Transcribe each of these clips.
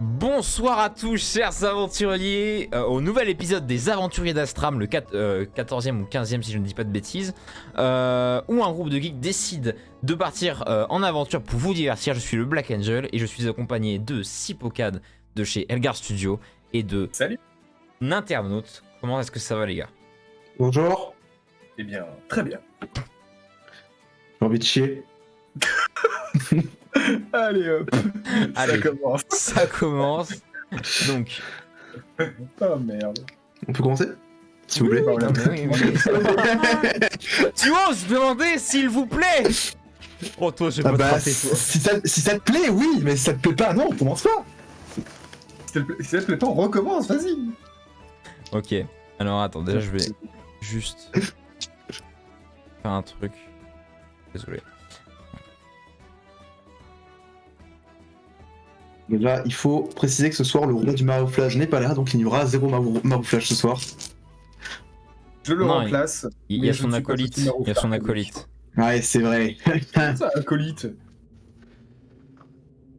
Bonsoir à tous, chers aventuriers, au nouvel épisode des Aventuriers d'Astram, le 14e ou 15e si je ne dis pas de bêtises, où un groupe de geeks décide de partir en aventure pour vous divertir. Je suis le Black Angel et je suis accompagné de Sipocad de chez Elgar Studio et de Salut. Internaute. Comment est-ce que ça va les gars? Bonjour. Eh bien, très bien. J'ai envie de chier. Allez hop, Allez, ça commence. ça commence. Donc, Oh merde. On peut commencer s'il vous plaît. Bah, voilà. tu oses demander s'il vous plaît? Oh toi je vais pas te rater, toi. si ça te plaît, oui, mais si ça te plaît pas, non, on commence pas. Si ça te plaît pas, on recommence, vas-y. Ok, alors attends, déjà je vais juste faire un truc. Désolé. Déjà, il faut préciser que ce soir, le roi du marouflage n'est pas là, donc il y aura zéro marouflage ce soir. Je le Non, remplace. Il y mais a je son ne suis pas acolyte. aussi Il y a son marouflard. acolyte. Ouais, c'est vrai. Ça, acolyte.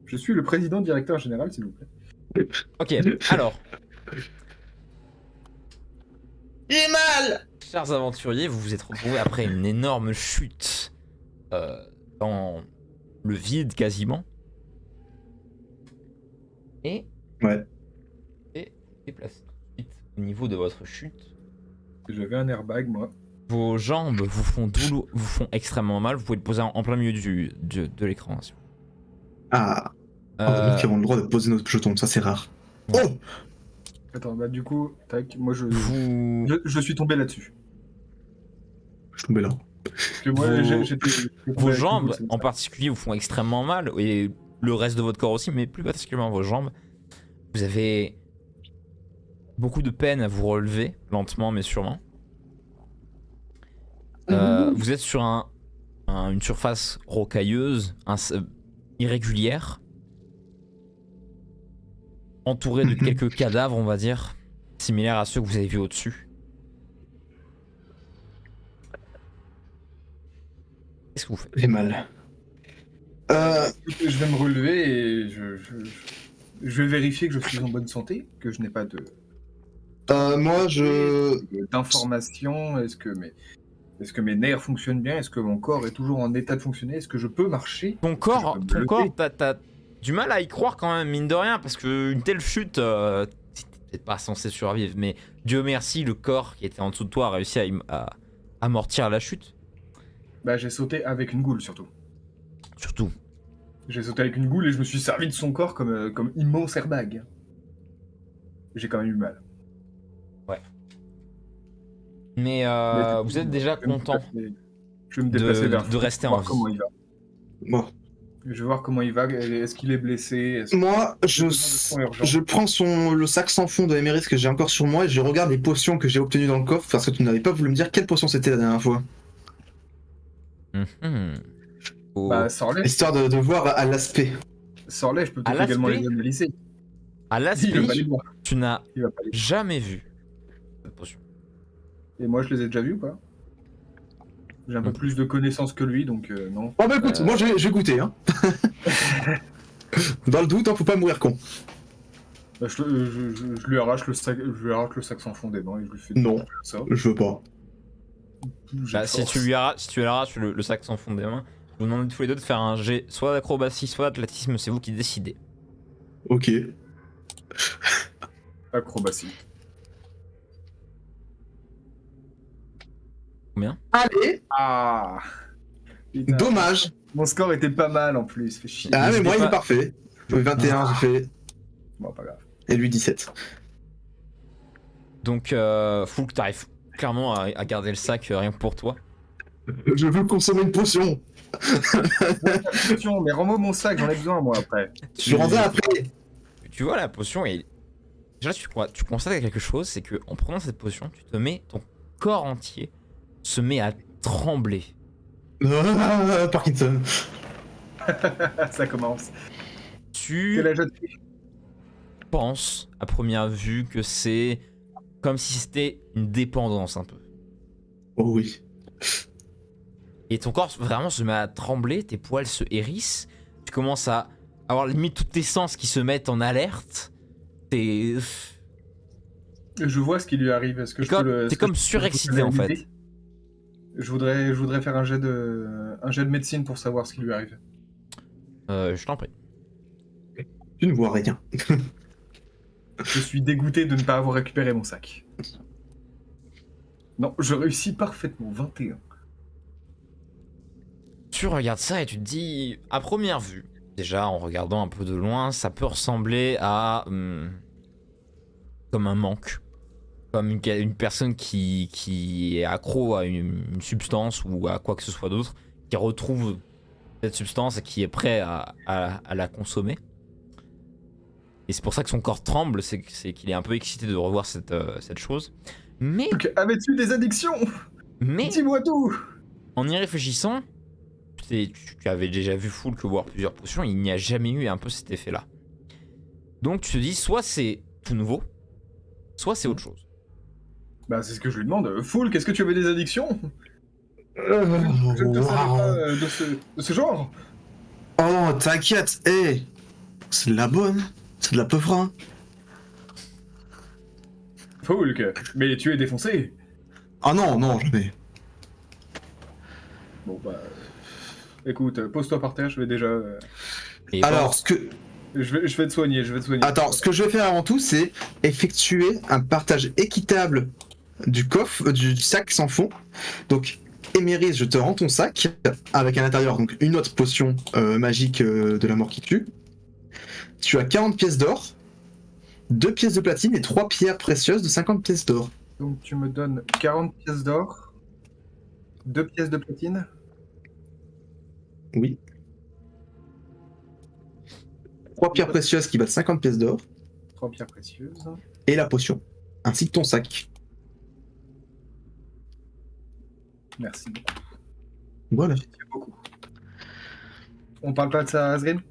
Je suis le président directeur général, s'il vous plaît. Ok, alors, Il est mal. chers aventuriers, vous vous êtes retrouvés après une énorme chute dans le vide quasiment. Et Ouais. déplacez tout de suite au niveau de votre chute. J'avais un airbag, moi. Vos jambes vous font extrêmement mal. Vous pouvez le poser en plein milieu de l'écran. Hein, Ah. Euh, Qui avons le droit de poser notre jeton, ça c'est rare. Ouais. Oh. Attends, bah du coup, tac, moi vous... je suis tombé là-dessus. Je suis tombé là. Parce que moi, Vos- j'étais... Vos jambes en particulier vous font extrêmement mal et le reste de votre corps aussi, mais plus particulièrement vos jambes. Vous avez beaucoup de peine à vous relever, lentement mais sûrement. Vous êtes sur une surface rocailleuse, irrégulière, entourée de quelques cadavres, on va dire, similaires à ceux que vous avez vus au-dessus. Qu'est-ce que vous faites? J'ai mal. Je vais me relever et je vais vérifier que je suis en bonne santé, que je n'ai pas de Moi, d'informations. Est-ce que mes nerfs fonctionnent bien? Est-ce que mon corps est toujours en état de fonctionner? Est-ce que je peux marcher? Ton corps, Je peux me t'as du mal à y croire quand même, mine de rien, parce qu'une telle chute, t'es peut-être pas censé survivre, mais Dieu merci, le corps qui était en dessous de toi a réussi à amortir la chute, Bah, j'ai sauté avec une goule surtout. surtout. J'ai sauté avec une goule et je me suis servi de son corps comme immense airbag. J'ai quand même eu mal. Mais Mais vous êtes déjà je vais me content je vais me déplacer vers de rester en voir vie. comment il va. bon. Je vais voir comment il va. Est-ce qu'il est blessé? Moi, besoin de soins urgents. je prends le sac sans fond de Emeris que j'ai encore sur moi et je regarde les potions que j'ai obtenues dans le coffre parce que tu n'avais pas voulu me dire quelle potion c'était la dernière fois. Mhm. Oh. Bah, sors-les. Histoire de voir à l'aspect. Sors-les, je peux À peut-être également l'aspect les analyser. À Il va l'aspect, pas les voir. tu n'as Il va pas les... jamais vu cette potion. Et moi, je les ai déjà vus ou pas? J'ai un peu Non. plus de connaissances que lui, donc non. Oh bah écoute, moi je vais goûter hein. Dans le doute, hein, faut pas mourir con. Bah, je lui arrache le sac sans fond des dents et je lui fais Non. ça. Je veux pas. J'ai Bah, si force. tu lui arraches le sac sans fond des mains, je vous demande tous les deux de faire un jet soit d'acrobatie, soit d'athlétisme, c'est vous qui décidez. Ok. Acrobatie. Combien? Allez. Ah putain. Dommage. Mon score était pas mal en plus, fait chier. Ah mais N'hésitez moi il pas- est parfait. 21 j'ai fait. Bon, pas grave. Et lui 17. Donc, Foulk, t'arrives clairement à garder le sac rien que pour toi. Je veux consommer une potion. Attention, mais rends-moi mon sac, j'en ai besoin moi après. Je rendrai après. Tu vois la potion et déjà tu constates quelque chose, c'est que en prenant cette potion, ton corps entier se met à trembler. Ah, Parkinson. Ça commence. Tu Quel âge as-tu? penses à première vue que c'est comme si c'était une dépendance un peu. Oh oui. Et ton corps vraiment se met à trembler, tes poils se hérissent, tu commences à avoir limite tous tes sens qui se mettent en alerte. T'es Je vois ce qui lui arrive. Est-ce que je peux le- t'es est-ce que comme je peux surexcité en l'aider? fait. Je voudrais faire un jet de médecine pour savoir ce qui lui arrive. Je t'en prie. Tu ne vois rien. Je suis dégoûté de ne pas avoir récupéré mon sac. Non, je réussis parfaitement. 21. Tu regardes ça et tu te dis, à première vue, déjà en regardant un peu de loin, ça peut ressembler à comme un manque, comme une personne qui est accro à une substance ou à quoi que ce soit d'autre, qui retrouve cette substance et qui est prêt à la consommer. Et c'est pour ça que son corps tremble, c'est qu'il est un peu excité de revoir cette chose. Mais Avais-tu des addictions? Dis-moi tout! en y réfléchissant, tu avais déjà vu Foulk boire plusieurs potions, il n'y a jamais eu un peu cet effet-là. Donc tu te dis, soit c'est tout nouveau, soit c'est autre chose. Bah, c'est ce que je lui demande. Foul, qu'est-ce que tu avais des addictions? Je ne te savais pas de ce genre. Oh, t'inquiète, c'est de la bonne, c'est de la peufra. Foulk, mais tu es défoncé. Ah non, non, jamais. Bon, bah. Écoute, pose-toi par terre, je vais déjà. Et Alors, ce que... Je vais te soigner, je vais te soigner. Attends, ce que je vais faire avant tout, c'est effectuer un partage équitable du coffre, du sac sans fond. Donc, Emeris, je te rends ton sac avec à l'intérieur donc une autre potion magique de la mort qui tue. Tu as 40 pièces d'or, 2 pièces de platine et 3 pierres précieuses de 50 pièces d'or. Donc, tu me donnes 40 pièces d'or, 2 pièces de platine. Oui. 3 pierres précieuses qui valent 50 pièces d'or 3 pierres précieuses. et la potion, ainsi que ton sac. Merci beaucoup. Voilà. J'y tiens beaucoup. On parle pas de ça à Asgrim?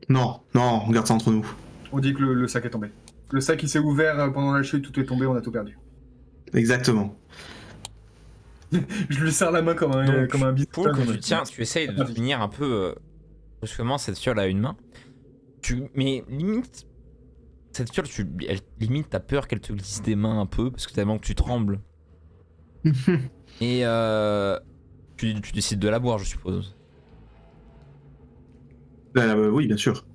Non, non, on garde ça entre nous. On dit que le sac est tombé. Le sac il s'est ouvert pendant la chute, tout est tombé, on a tout perdu. Exactement. Je lui serre la main comme un donc, biscuit. Foulk, tu essayes de tenir un peu brusquement cette fiole à une main. Mais limite, cette fiole, limite t'as peur qu'elle te glisse des mains un peu, parce que tellement que tu trembles. Et tu décides de la boire, je suppose. Oui, bien sûr.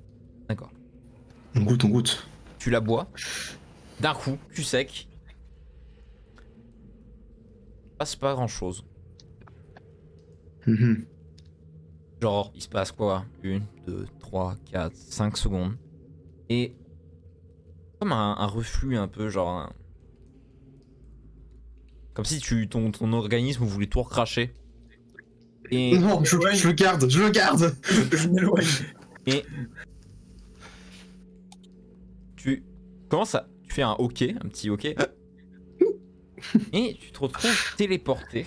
D'accord. On goûte, on goûte. Tu la bois. D'un coup, cul sec. Passe pas grand chose. Mhm. Genre, il se passe quoi? 1, 2, 3, 4, 5 secondes. Et comme un reflux un peu, genre. Comme si ton organisme voulait tout recracher. Et, Non, je le garde, je le garde. Je m'éloigne. et tu commences à. Tu fais un OK, un petit OK. Et tu te retrouves téléporté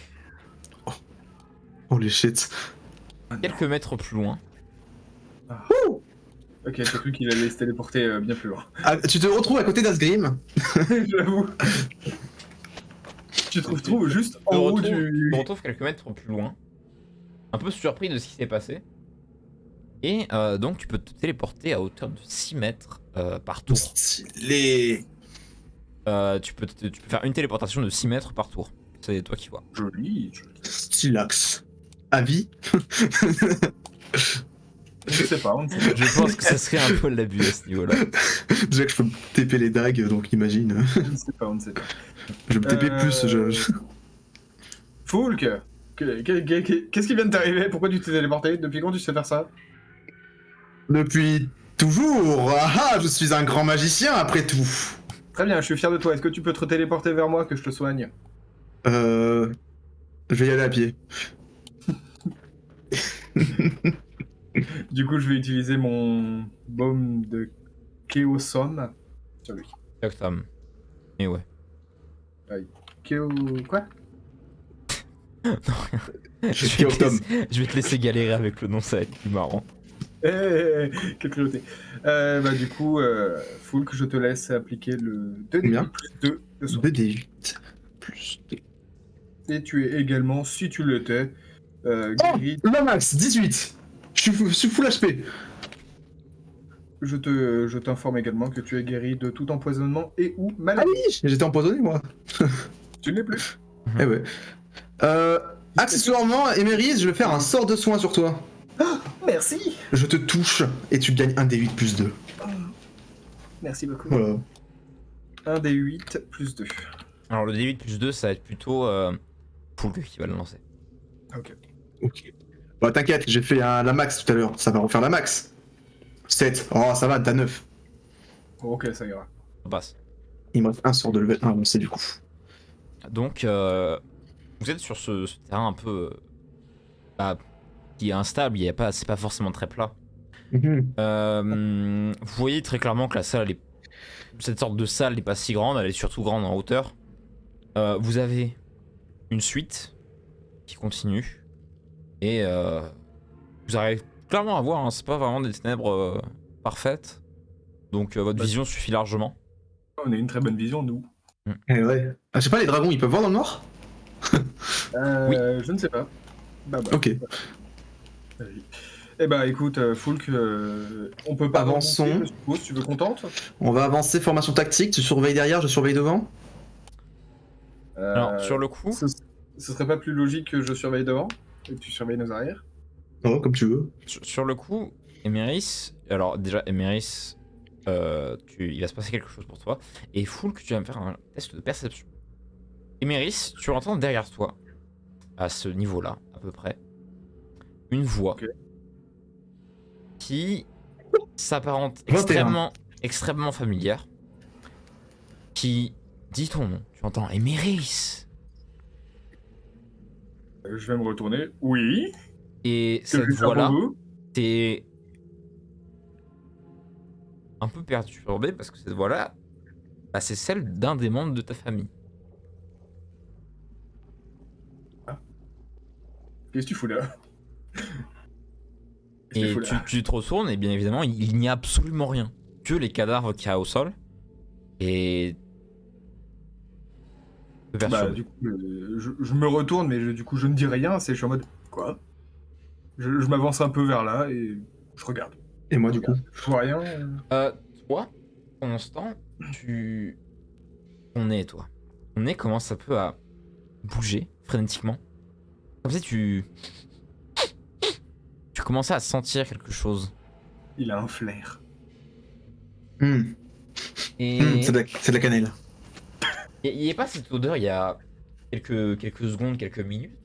Holy shit. quelques mètres plus loin. Ok, j'ai cru qu'il allait se téléporter bien plus loin. Ah, tu te retrouves à côté d'Asgrim. J'avoue. Tu te retrouves juste Tu en haut te du... retrouves quelques mètres plus loin. Un peu surpris de ce qui s'est passé. Et donc tu peux te téléporter à hauteur de 6 mètres par tour. Les... Tu peux faire une téléportation de 6 mètres par tour. C'est toi qui vois. Joli. Stylax. À vie. Je sais pas, on ne sait pas. Je pense que ça serait un peu l'abus à ce niveau-là. Déjà que je peux me TP les dagues, donc imagine. On ne sait pas, on ne sait pas. Je vais me TP plus. Foulk, qu'est-ce qui vient de t'arriver? Pourquoi tu t'es téléporté? Depuis quand tu sais faire ça? Depuis toujours. Ah ah, je suis un grand magicien après tout. Très bien, je suis fier de toi. Est-ce que tu peux te téléporter vers moi que je te soigne? Je vais y aller à pied. Du coup, je vais utiliser mon baume de Kéosom sur lui. Octam. Et ouais. Kéo... quoi? Je vais te laisser galérer avec le nom, ça va être plus marrant. Quelle cruauté. Bah du coup, Foulk, je te laisse appliquer le 2d8 Combien plus 2 de soin. 2d8 plus 2. Et tu es également, si tu l'étais, Oh, guéri... le max, 18. Je suis full HP. je t'informe également que tu es guéri de tout empoisonnement et ou Ah maladie. oui, j'étais empoisonné moi. Tu ne l'es plus. Eh ouais. Accessoirement, Emeris, je vais faire un sort de soin sur toi. Merci. Je te touche et tu gagnes un D8 plus 2. Merci beaucoup. Voilà. 1 des 8 plus 2. Alors le D8 plus 2, ça va être plutôt Foulk qui va le lancer. Ok. Ok. Bah t'inquiète, j'ai fait la max tout à l'heure, ça va refaire la max. 7. Oh ça va, t'as 9. Ok, ça ira. On passe. Il me reste un sort de level 1 avancé du coup. Donc vous êtes sur ce terrain un peu qui est instable, c'est pas forcément très plat. Vous voyez très clairement que la salle, cette sorte de salle n'est pas si grande, elle est surtout grande en hauteur. Vous avez une suite qui continue et vous arrivez clairement à voir, hein, c'est pas vraiment des ténèbres parfaites, donc votre vision suffit largement. On a une très bonne vision, nous. Eh ouais. Ah, je sais pas, les dragons ils peuvent voir dans le noir? Je ne sais pas. Bah. Ok. Vas-y. Eh bah écoute, Foulk, on peut pas Avançons. remonter, je suppose, tu veux qu'on tente? On va avancer, formation tactique, tu surveilles derrière, je surveille devant. Alors sur le coup, Ce serait pas plus logique que je surveille devant et que tu surveilles nos arrières? Oh, comme tu veux. sur le coup, Emeris, alors déjà Emeris, il va se passer quelque chose pour toi, et Foulk, tu vas me faire un test de perception. Emeris, tu entends derrière toi, à ce niveau-là, à peu près, une voix qui s'apparente 21. extrêmement familière, qui dit ton nom. Tu entends Emeris. Je vais me retourner. Oui. Et Que cette puis-je faire voix-là, pour vous? t'es un peu perturbé parce que cette voix-là, bah, c'est celle d'un des membres de ta famille. Qu'est-ce que tu fous là? Qu'est-ce que Et tu fous là? tu te retournes et bien évidemment, il n'y a absolument rien. Que les cadavres qu'il y a au sol. Et... Bah du coup, je me retourne, mais du coup je ne dis rien, je suis en mode... Quoi? Je m'avance un peu vers là et je regarde. Et moi du coup. Je vois rien. Toi, pendant ce temps, ton nez commence un peu à bouger frénétiquement. Comme si tu commençais à sentir quelque chose. Il a un flair. Et C'est de la cannelle. il n'y a pas cette odeur il y a quelques secondes, quelques minutes.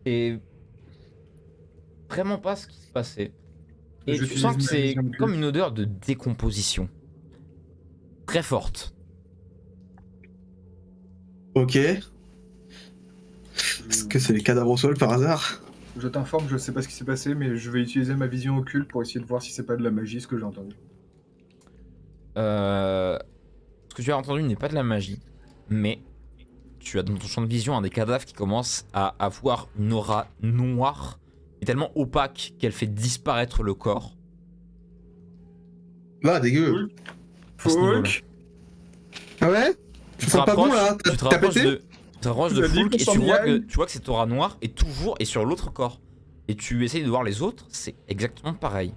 Et vraiment pas ce qui se passait. Et tu sens que c'est comme une odeur de décomposition. Très forte. Ok. Est-ce que c'est les cadavres au sol par hasard? Je t'informe, je sais pas ce qui s'est passé, mais je vais utiliser ma vision occulte pour essayer de voir si c'est pas de la magie ce que j'ai entendu. Ce que tu as entendu n'est pas de la magie, mais tu as dans ton champ de vision un des cadavres qui commence à avoir une aura noire et tellement opaque qu'elle fait disparaître le corps. Là, dégueu. Foulk. Ah ouais? Tu Ça sent pas bon là? tu te T'as rapproches pété? de, tu te rapproches de Vous avez dit Foulk qu'on et s'en tu vois que cette aura noire est toujours et sur l'autre corps. Et tu essayes de voir les autres, c'est exactement pareil.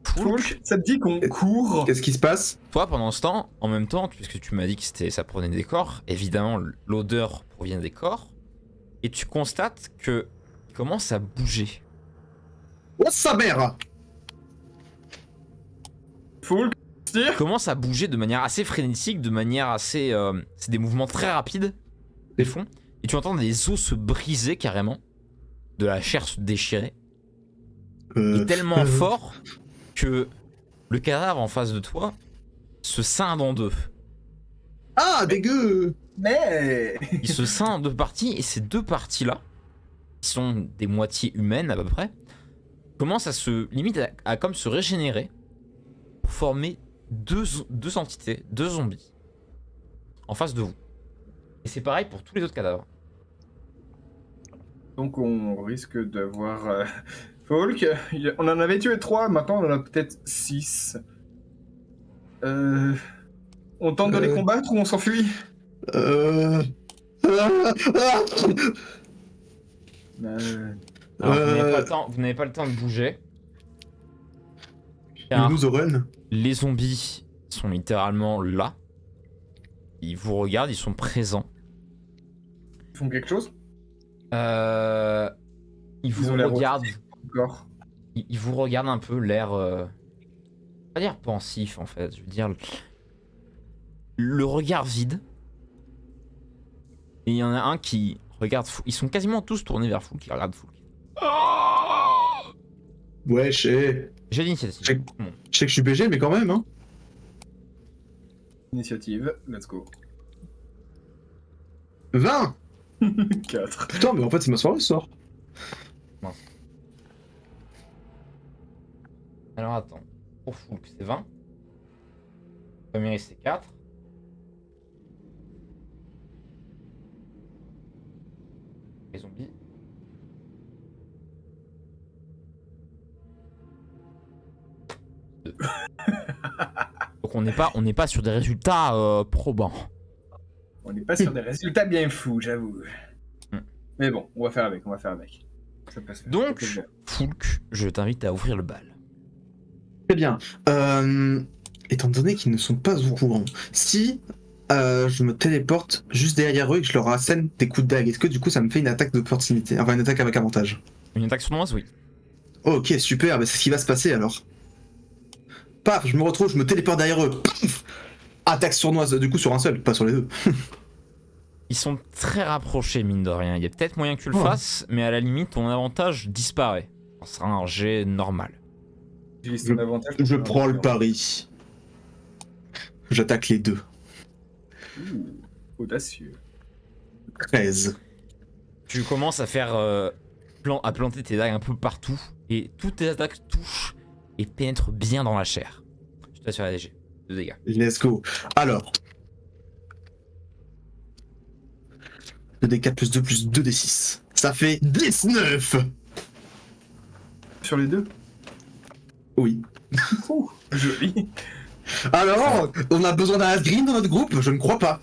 Foulk, ça te dit qu'on court? Qu'est-ce qui se passe? Toi, pendant ce temps, en même temps, puisque tu m'as dit que ça prenait des corps, évidemment, l'odeur provient des corps, et tu constates que il commence à bouger. Oh sa mère! Foulk, Il commence à bouger de manière assez frénétique, de manière assez... c'est des mouvements très rapides, ils font, et tu entends des os se briser carrément, de la chair se déchirer, et tellement fort que le cadavre en face de toi se scinde en deux. Ah, dégueu! mais... Il se scinde en deux parties, et ces deux parties-là, qui sont des moitiés humaines à peu près, commencent à à comme se régénérer pour former deux entités, deux zombies, en face de vous. Et c'est pareil pour tous les autres cadavres. Donc on risque d'avoir... Foulk, on en avait tué 3, maintenant on en a peut-être 6. On tente de les combattre ou on s'enfuit? Ah, ah. Alors, vous n'avez pas le temps de bouger. Car nous run. les zombies sont littéralement là. Ils vous regardent, ils sont présents. Ils font quelque chose? Ils vous ont l'air regardent. Encore. Ils vous regardent un peu, l'air. Pas dire pensif en fait. Je veux dire. Le regard vide. Et il y en a un qui regarde Foulk. Ils sont quasiment tous tournés vers Foulk qui regarde Foulk. Ouais, je sais. J'ai l'initiative. Je sais que je suis BG, mais quand même, hein. Initiative, let's go. 20. 4. Putain, mais en fait, c'est ma soirée ce soir. Alors attends. Pour Foulk, c'est 20. Premier, c'est 4. Les zombies. Donc on n'est pas sur des résultats probants. On n'est pas sur des résultats bien fous, j'avoue. Hmm. Mais bon, on va faire avec, Ça peut se faire. Donc, Ça peut se faire. Foulk, je t'invite à ouvrir le bal. Très bien. Étant donné qu'ils ne sont pas au courant, si je me téléporte juste derrière eux et que je leur assène des coups de dague, est-ce que du coup ça me fait une attaque d'opportunité? Enfin, une attaque avec avantage. Une attaque sournoise, oui. Ok, super, bah c'est ce qui va se passer alors. Paf, je me retrouve, je me téléporte derrière eux. Paf, attaque sournoise, du coup sur un seul, pas sur les deux. Ils sont très rapprochés, mine de rien. Il y a peut-être moyen que tu le Ouais. fasses, mais à la limite, ton avantage disparaît. Ce sera un jet normal. Utilise ton avantage. Je prends le pari. J'attaque les deux. Ouh, audacieux. 13. Tu commences à faire à planter tes dagues un peu partout, et toutes tes attaques touchent et pénètrent bien dans la chair. Je t'assure la DG. 2 dégâts. Let's go. Alors. 2d4 plus 2 plus 2d6. Ça fait 19. Sur les deux? Oui. Ouh, joli. Alors, on a besoin d'un green dans notre groupe? Je ne crois pas.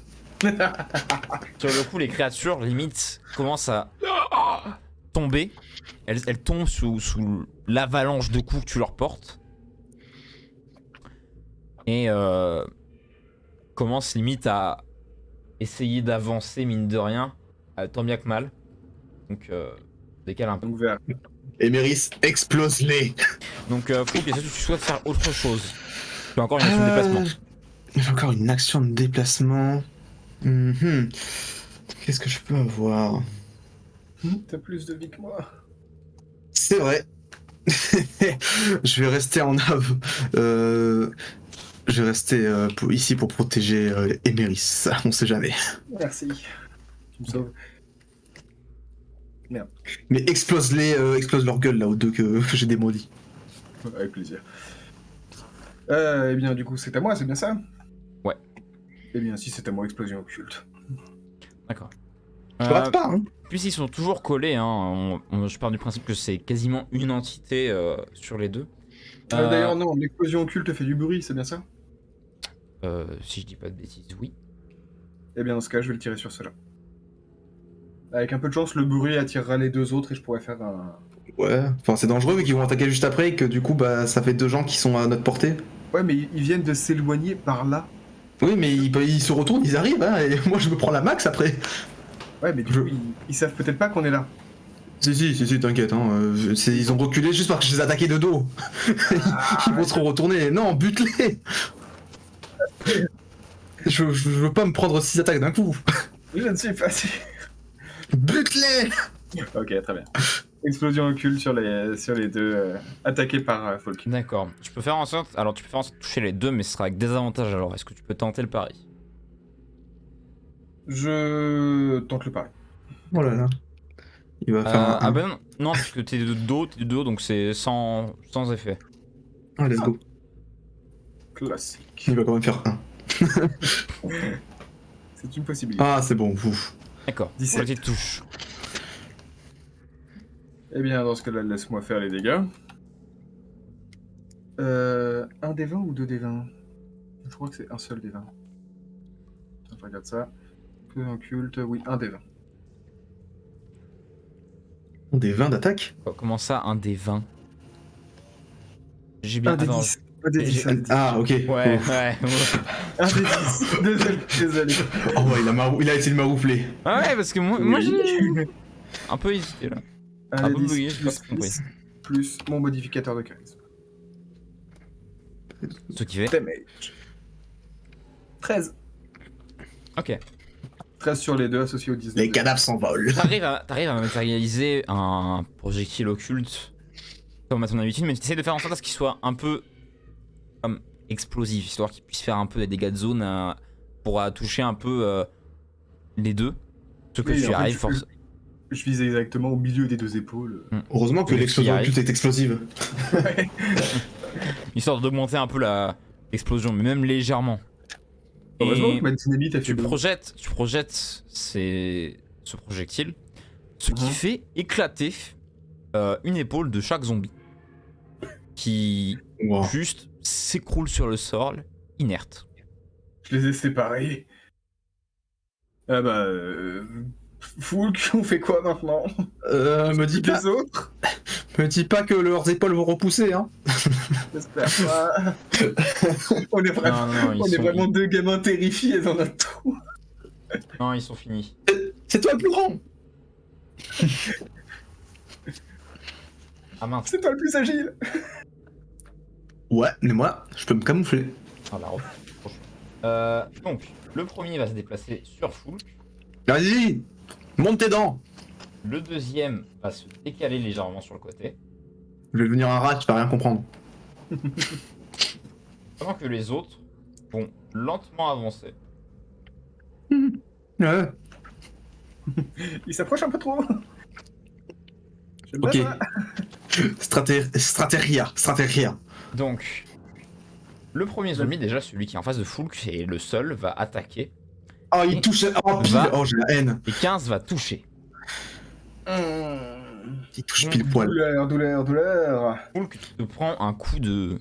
Sur le coup, les créatures, limite, commencent à tomber. Elles tombent sous l'avalanche de coups que tu leur portes. Et commencent limite à essayer d'avancer, mine de rien, tant bien que mal. Donc, décale un peu. Ouvert. Emeris, explose-les. Donc, Foulk, est-ce que tu souhaites faire autre chose? Tu as encore une action de déplacement. J'ai encore une action de déplacement. Mhm. Qu'est-ce que je peux avoir? T'as plus de vie que moi. C'est vrai. Je vais rester en av. Je vais rester ici pour protéger Emeris. On sait jamais. Merci. Tu me sauves. Mais explose-les, explose leur gueule là aux deux que j'ai démolis. Avec plaisir. Eh bien, du coup, c'est à moi, c'est bien ça? Ouais. Eh bien, si c'est à moi, explosion occulte. D'accord. Je rate pas, hein. Puisqu'ils sont toujours collés, hein, je pars du principe que c'est quasiment une entité sur les deux. D'ailleurs, non, l'explosion occulte fait du bruit, c'est bien ça? Si je dis pas de bêtises, oui. Eh bien, dans ce cas, je vais le tirer sur cela. Avec un peu de chance, le bruit attirera les deux autres et je pourrais faire un... Ouais, enfin c'est dangereux vu qu'ils vont attaquer juste après et que du coup bah ça fait deux gens qui sont à notre portée. Ouais, mais ils viennent de s'éloigner par là. Oui mais ils se retournent, ils arrivent hein, et moi je me prends la max après. Ouais, mais du coup, ils savent peut-être pas qu'on est là. Si, t'inquiète, hein, ils ont reculé juste parce que je les ai attaqués de dos. Ils vont se retourner. Non, bute-les. Je veux pas me prendre 6 attaques d'un coup. Je ne suis pas sûr. Bute-les. Ok, très bien. Explosion occulte sur les deux, attaqués par Folk. D'accord. Tu peux faire en sorte de toucher les deux, mais ce sera avec des avantages. Alors, est-ce que tu peux tenter le pari? Je tente le pari. Oh là là. Il va faire un... Ah ben non, parce que t'es de dos, donc c'est sans effet. Ah, let's go. Classique. Il va quand même faire 1. C'est une possibilité. Ah, c'est bon, ouf. D'accord. 17. Pour les touches. Eh bien, dans ce cas-là, laisse-moi faire les dégâts. Un des 20 ou deux des 20? Je crois que c'est un seul des 20. Attends, je regarde ça. Peu occulte, oui, un des 20. Des 20 d'attaque? Comment ça, un des 20? J'ai bien. Un des Attends, 10. Un des 10, un des 10. Ah, ok. Ouais, Oh. ouais. Un des 10. Désolé. Oh, ouais, il a essayé de maroufler. Ah ouais, parce que moi j'ai un peu hésité là. Un Un des peu 10 bugué, j'ai pas plus tout compris. 6 plus mon modificateur de charisme. Ce qui fait. Damage. 13. Ok. 13 sur les deux associés au 19. Les cadavres s'envolent. T'arrives à matérialiser un projectile occulte comme à ton habitude, mais tu essaies de faire en sorte à ce qu'il soit un peu comme explosif, histoire qu'il puisse faire un peu des dégâts de zone pour toucher un peu les deux. Ce que Oui, tu en fait, arrives force. Je vise exactement au milieu des deux épaules. Heureusement que Le l'explosion qui occulte est explosive. Histoire d'augmenter un peu l'explosion, mais même légèrement. Heureusement Et que ma dynamite a fait tu bon. projettes ce projectile, ce qui fait éclater une épaule de chaque zombie. Qui Wow. juste s'écroule sur le sol, inerte. Je les ai séparés. Ah bah... Foulk, on fait quoi maintenant? Me dis pas, Les autres? me dis pas que leurs épaules vont repousser, hein. J'espère pas. On est vraiment, Non, on est vraiment deux gamins terrifiés dans notre trou. Non, ils sont finis. C'est toi le plus grand. Ah mince. C'est toi le plus agile. Ouais, mais moi, je peux me camoufler. Ah la robe. Donc, le premier va se déplacer sur Foulk. Vas-y, monte tes dents. Le deuxième va se décaler légèrement sur le côté. Je vais devenir un rat, tu vas rien comprendre. Pendant que les autres vont lentement avancer. Ouais. Il s'approche un peu trop. J'aime pas Ok. ça. Stratégia. Donc, le premier zombie, déjà celui qui est en face de Foulk et le seul, va attaquer. Oh, il touche. Oh, pile. Va. Oh, j'ai la haine. Et 15 va toucher. Il touche pile poil. Douleur. Foulk te prend un coup de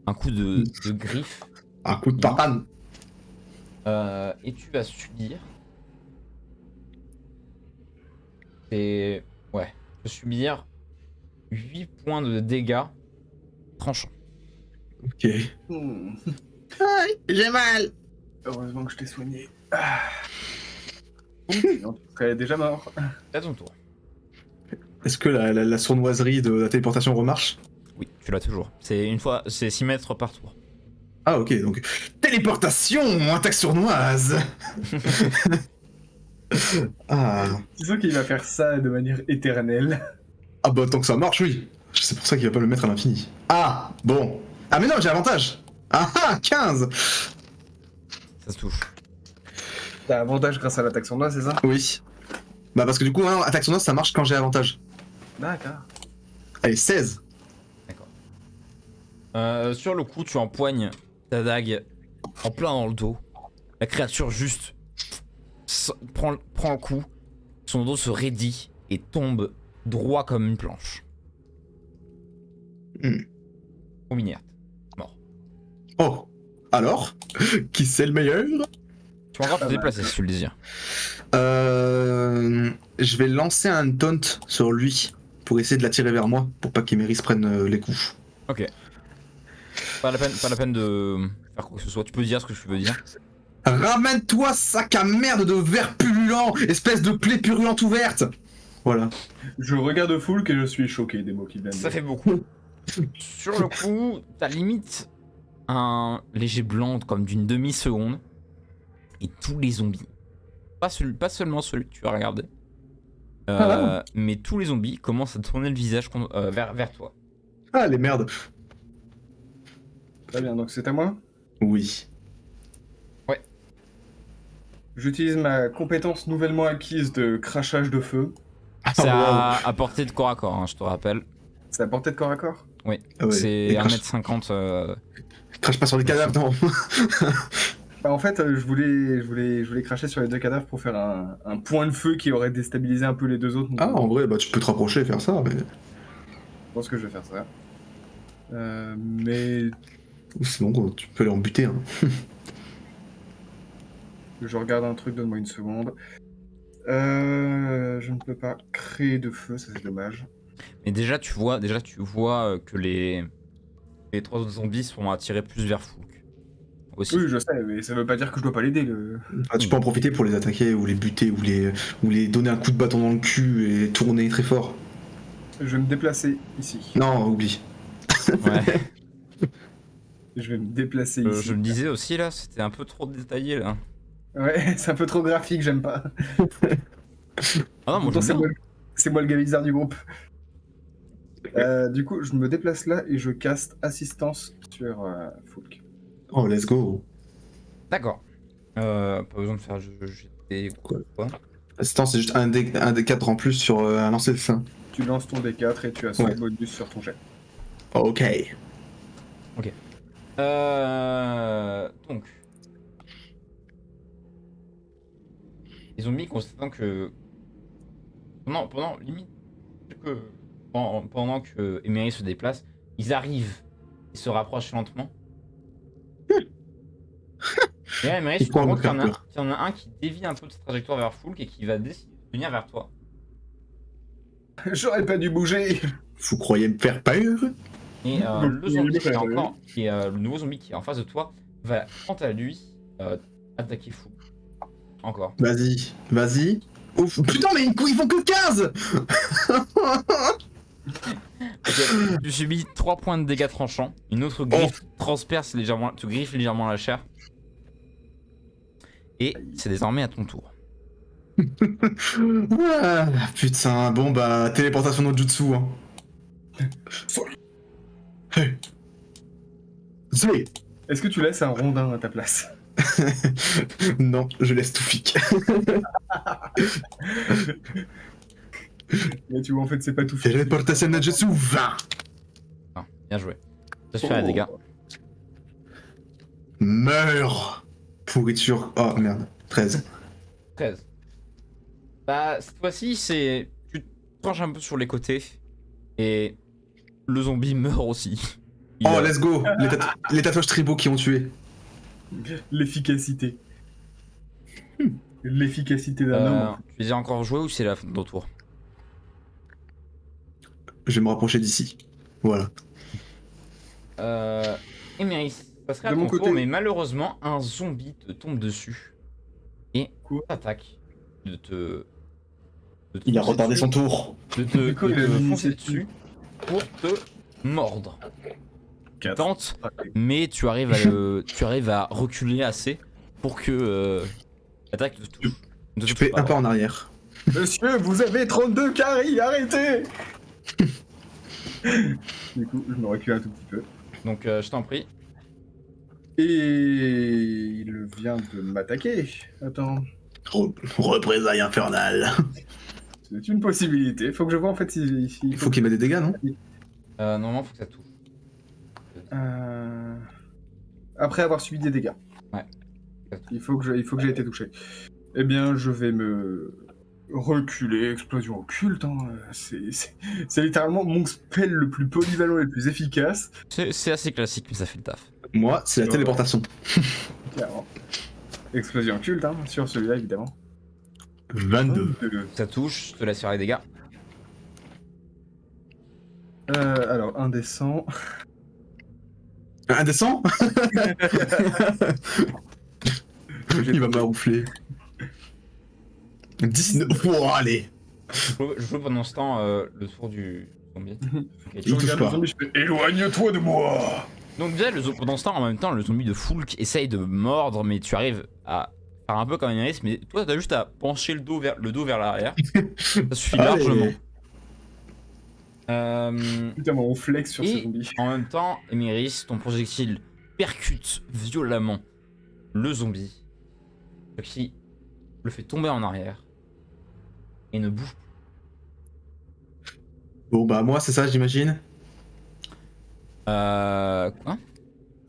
griffe. Un coup de papane. Et tu vas subir. Et. Ouais. Tu vas subir 8 points de dégâts tranchants. Ok. J'ai mal. Heureusement que je t'ai soigné. Sinon, tu serais déjà mort. C'est à ton tour. Est-ce que la sournoiserie de la téléportation remarche? Oui, tu l'as toujours. C'est 6 mètres par tour. Ah, ok, donc. Téléportation, attaque sournoise. Ah. Disons qu'il va faire ça de manière éternelle. Ah, bah, tant que ça marche, oui. C'est pour ça qu'il va pas le mettre à l'infini. Ah, bon. Ah, mais non, j'ai avantage. Ah, 15. Ça se touche. T'as avantage grâce à l'attaque sournoise, c'est ça? Oui. Bah, parce que du coup, hein, attaque sournoise, ça marche quand j'ai avantage. D'accord. Allez, 16. Sur le coup, tu empoignes ta dague en plein dans le dos. La créature juste prend le coup. Son dos se raidit et tombe droit comme une planche. Tombe inerte. Mort. Oh. Alors, qui c'est le meilleur? Tu peux encore te déplacer si tu le désires. Je vais lancer un taunt sur lui pour essayer de l'attirer vers moi pour pas qu'Emeris prenne les coups. Ok. Pas la peine de faire quoi que ce soit. Tu peux dire ce que tu veux dire. Ramène-toi, sac à merde de verre pullulant, espèce de plaie purulente ouverte. Voilà. Je regarde Foulk et je suis choqué des mots qu'il vient de Ça dire. fait beaucoup. Sur le coup, t'as limite un léger blanc comme d'une demi-seconde. Et tous les zombies, pas seulement celui que tu vas regarder, mais tous les zombies commencent à tourner le visage vers toi. Ah, les merdes. Très bien, donc c'est à moi. Oui. J'utilise ma compétence nouvellement acquise de crachage de feu. C'est Ah, à portée de corps à corps, hein, je te rappelle. C'est à portée de corps à corps. Oui, Ah ouais. c'est Et crache- 1m50. Crache pas sur les cadavres, non. Bah, en fait, je voulais cracher sur les deux cadavres pour faire un point de feu qui aurait déstabilisé un peu les deux autres. Ah, en vrai, bah tu peux te rapprocher et faire ça, mais. Je pense que je vais faire ça. Mais Ou sinon, tu peux aller en buter. Hein. je regarde un truc, donne-moi une seconde. Je ne peux pas créer de feu, ça c'est dommage. Mais déjà tu vois que les 3 autres zombies seront attirés plus vers Foulk. Aussi. Oui, je sais, mais ça veut pas dire que je dois pas l'aider. Ah, tu peux en profiter pour les attaquer ou les buter ou les donner un coup de bâton dans le cul et tourner très fort. Je vais me déplacer ici. Non, oublie. Ouais. Je vais me déplacer ici. Je me disais aussi là, c'était un peu trop détaillé là. Ouais, c'est un peu trop graphique, j'aime pas. Ah non, moi Pourtant, j'aime bien. c'est moi le gars bizarre du groupe. Du coup, je me déplace là et je caste assistance sur Foulk. Oh, let's go. D'accord. Pas besoin de faire jeter quoi. Assistant, c'est juste un des 4 en plus sur un lancer de fin. Tu lances ton D4 et tu as son Ouais. bonus sur ton jet. Ok. Donc. Les zombies constatant que. Pendant limite. Pendant que Emery se déplace, ils arrivent. Ils se rapprochent lentement. Et là, Emery, Il tu te faut rends me compte qu'il faire peur. y en a un qui dévie un peu de sa trajectoire vers Foulk et qui va décider de venir vers toi. J'aurais pas dû bouger. Vous croyez me faire peur? Et Donc, le zombie qui est le- encore. Et le nouveau zombie qui est en face de toi va, quant à lui, attaquer Foulk. Encore. Vas-y, vas-y. Ouf. Putain, mais ils font que 15. Ok, tu subis 3 points de dégâts tranchants. Une autre griffe transperce légèrement, te griffe légèrement la chair. Et c'est désormais à ton tour. Ah, putain, bon bah, téléportation no jutsu. Hein. Hey. Zé. Est-ce que tu laisses un rondin à ta place? Non, je laisse tout fic. Mais tu vois, en fait, c'est pas tout fait. Téléportation no jutsu 20. Ah, bien joué. Ça se fait les dégâts. Meurs. Pourriture. Oh merde, 13. 13. Bah, cette fois-ci, c'est. Tu te penches un peu sur les côtés. Et le zombie meurt aussi. Il, Oh, let's go. Les tatouages tribaux qui ont tué. L'efficacité. L'efficacité d'un homme. Tu les as encore joués ou c'est la fin de ton tour? Je vais me rapprocher d'ici. Voilà. Emery, ça serait à De ton mon tour, côté. mais malheureusement, un zombie te tombe dessus. Et Quoi t'attaque. De te Il a foncer retardé dessus. son tour. De te, Du coup, de il a te mis foncer dessus. dessus pour te mordre. Tu 4. tentes, mais tu arrives à reculer assez pour que l'attaque te touche. Ne te Je touche fais pas. un pas en arrière. Monsieur, vous avez 32 carrés, arrêtez. Du coup, je me recule un tout petit peu. Donc je t'en prie. Et il vient de m'attaquer. Attends, Représailles infernale. c'est une possibilité. Faut que je vois en fait si... Il faut qu'il mette des dégâts, non? Normalement, faut que ça touche. Après avoir subi des dégâts. Ouais. Il faut que j'ai été touché. Eh bien, je vais me reculer. Explosion occulte. Hein. C'est littéralement mon spell le plus polyvalent et le plus efficace. C'est assez classique, mais ça fait le taf. Moi, c'est la téléportation. Clairement. Explosion occulte, hein, sur celui-là, évidemment. 22. Ça touche, je te laisse faire les dégâts. Alors, indécent. Indécent? Il va m'aroufler. 19. Oh, allez. Je joue pendant ce temps le tour du zombie. Ok, Il touche regarde le pas. zombie, je fais éloigne-toi de moi. Donc déjà, pendant ce temps, en même temps, le zombie de Foulk essaye de mordre, mais tu arrives à faire un peu comme un iris, mais toi, t'as juste à pencher le dos vers l'arrière. Ça suffit Allez. largement. Putain, mais on flex sur ce Et zombie. en même temps, Emeris, ton projectile percute violemment le zombie, ce qui le fait tomber en arrière et ne bouge plus. Bon, bah, moi, c'est ça, j'imagine. Quoi?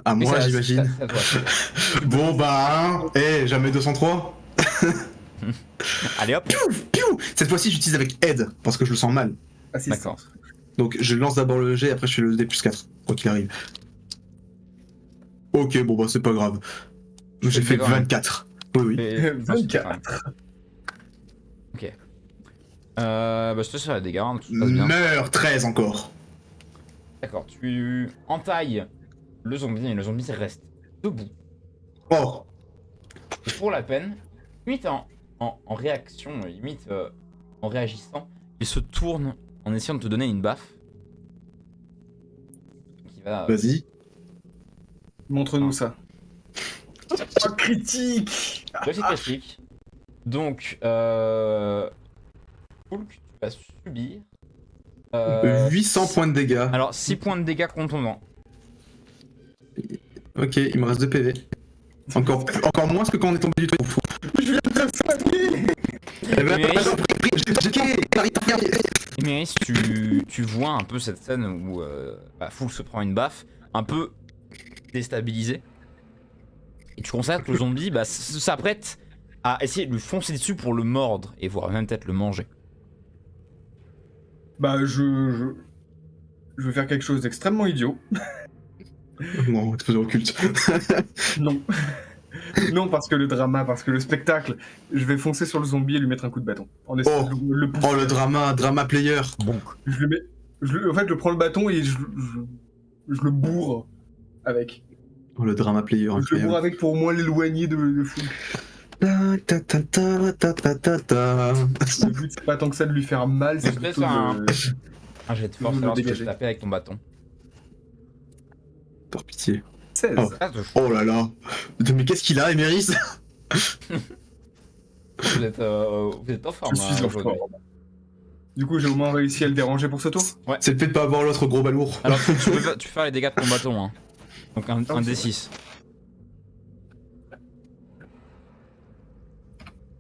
À Oui, moi, c'est à- j'imagine. c'est à toi. Bon, bah, hein. Jamais 203. Allez hop. Piou. Cette fois-ci, j'utilise avec aide, parce que je le sens mal. Assistance. Donc, je lance d'abord le jet, après je fais le D plus 4, quoi qu'il arrive. Ok, bon, bah, c'est pas grave. J'ai fait quand même. 24. Oui. Et- 24. Ok. Bah, je te fais les dégâts, hein, tout se passe bien. Meurs 13 encore. D'accord, tu entailles le zombie et le zombie reste debout. Oh, Et pour la peine, limite en réaction, limite en réagissant, il se tourne en essayant de te donner une baffe. Qui va. vas-y. Montre-nous ça. Oh, critique. Réussite classique. Donc, Hulk, tu vas subir. 800 points de dégâts. Alors, 6 points de dégâts contondants. Ok, il me reste 2 PV. Encore moins que quand on est tombé du toit. Je viens de te soigner. Eh ben, Mais- attends, Et Méris, tu vois un peu cette scène où Fulk se prend une baffe, un peu déstabilisé. Et tu constates que le zombie s'apprête à essayer de lui foncer dessus pour le mordre et voire même peut-être le manger. Bah, je veux faire quelque chose d'extrêmement idiot. Non, tu faisais occulte. Non. Non, parce que le drama, parce que le spectacle, je vais foncer sur le zombie et lui mettre un coup de bâton. En essayant de le pousser. Oh, le drama player. Bon. Je le mets. En fait, je prends le bâton et je le bourre avec. Oh, le drama player, Je le bourre incroyable. avec pour au moins l'éloigner de fou. Ta ta ta ta ta ta ta. Le but, c'est pas tant que ça de lui faire mal, c'est Je vais plutôt faire un- de... Un jet de force, Le alors tu peux dégager. taper avec ton bâton. Par pitié. 16. Oh. Ah, de fou. Oh là là. Mais qu'est-ce qu'il a, Emeris? Vous êtes en forme. Je suis en aujourd'hui. forme. Du coup, j'ai au moins réussi à le déranger pour ce tour. C'est le fait de pas avoir l'autre gros balourd. Alors tu peux faire les dégâts de ton bâton. Hein. Donc un c'est D6.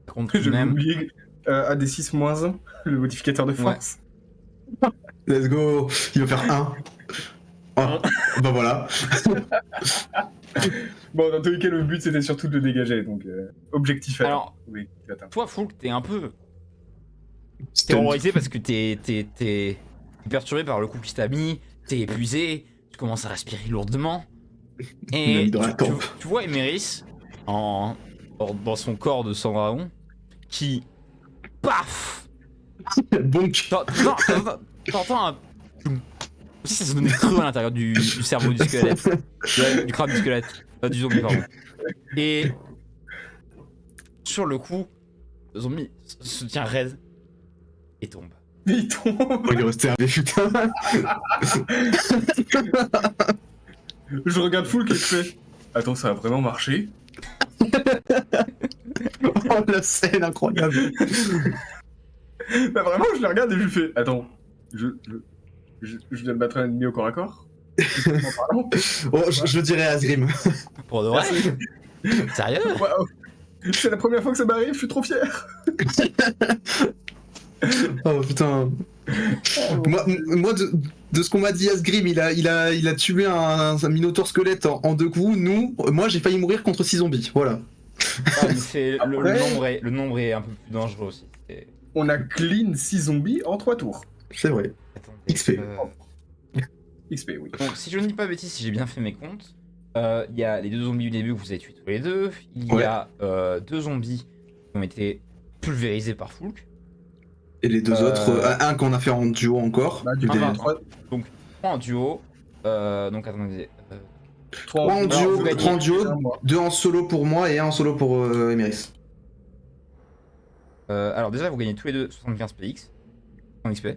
Par contre, tout Je de vais même, oublier AD6 moins 1, le modificateur de force. Let's go. Il va faire 1. Oh, bah voilà. Bon, dans tous les cas, le but c'était surtout de le dégager, donc objectif atteint. alors, Objectif atteint. toi, Fulk, t'es un peu Stun. terrorisé parce que t'es perturbé par le coup qui t'a mis, t'es épuisé, tu commences à respirer lourdement. Et Même dans la tu tempe. vois Emeris dans son corps de sang dragon qui paf. Bonk. T'entends un. Si ça se donnait creux à l'intérieur du cerveau du squelette. Du crâne du squelette. Du zombie, pardon. Et. Sur le coup, le zombie se tient raide et tombe. Il tombe. Oh, il est resté avec, putain. Je regarde Fulk et je fais. Attends, ça a vraiment marché. Oh, la scène incroyable. Bah vraiment, je le regarde et je lui fais. Attends, je viens de battre un ennemi au corps à corps. En parlant. Oh, je dirais Asgrim. Pour de vrai. Sérieux? Waouh. C'est la première fois que ça m'arrive, je suis trop fier. Oh putain. Moi de ce qu'on m'a dit, Asgrim, il a tué un minotaure squelette en 2 coups. Moi j'ai failli mourir contre 6 zombies. Voilà. Ah, mais Après- le nombre est un peu plus dangereux aussi. On a clean 6 zombies en 3 tours. C'est vrai. Attendez, XP. XP, oui. donc, si je ne dis pas bêtise, si j'ai bien fait mes comptes, il y a les 2 zombies du début que vous avez tués tous les deux. Il y Ouais. a 2 zombies qui ont été pulvérisés par Fulk. Et les 2 autres, un qu'on a fait en duo encore. Bah, du coup, Des- Ah, 3 3 en duo. Donc attendez. 3 en Alors, duo, vous gagnez 3 en duo, 2 en solo pour moi et 1 en solo pour Emeris. Alors déjà, vous gagnez tous les deux 75 PX en XP.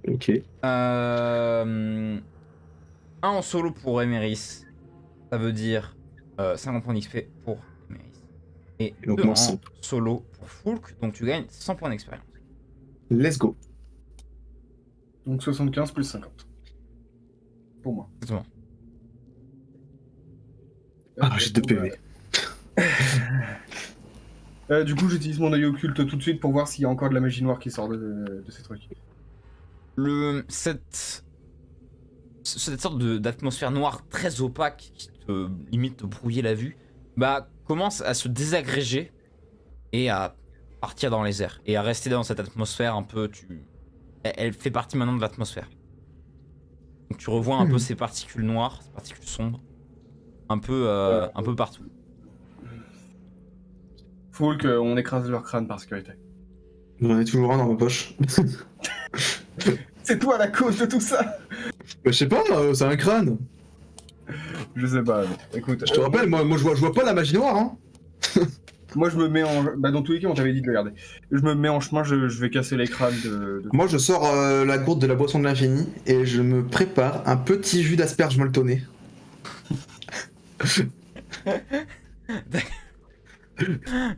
Ok. Un en solo pour Emeris, ça veut dire 50 points d'XP pour Emeris. Et donc, 2 moi, en 100. solo pour Fulk, donc tu gagnes 100 points d'expérience. Let's go. Donc 75 plus 50. Pour moi. Exactement. Ah, j'ai 2 PV. Du coup, j'utilise mon œil occulte tout de suite pour voir s'il y a encore de la magie noire qui sort de ces trucs. Cette sorte d'atmosphère noire très opaque qui te limite te brouiller la vue, commence à se désagréger et à partir dans les airs et à rester dans cette atmosphère un peu. Elle fait partie maintenant de l'atmosphère. Donc tu revois un peu ces particules noires, ces particules sombres, un peu partout. Fulk, on écrase leur crâne par sécurité. J'en ai toujours un dans ma poche. C'est toi la cause de tout ça. Bah, je sais pas, c'est un crâne. Je sais pas. Écoute, Je te rappelle, moi je vois pas la magie noire, hein. moi je me mets en. Bah, dans tous les cas, on t'avait dit de le garder. Je me mets en chemin, je vais casser les crânes de... Moi je sors la gourde de la boisson de l'infini et je me prépare un petit jus d'asperge molletonné.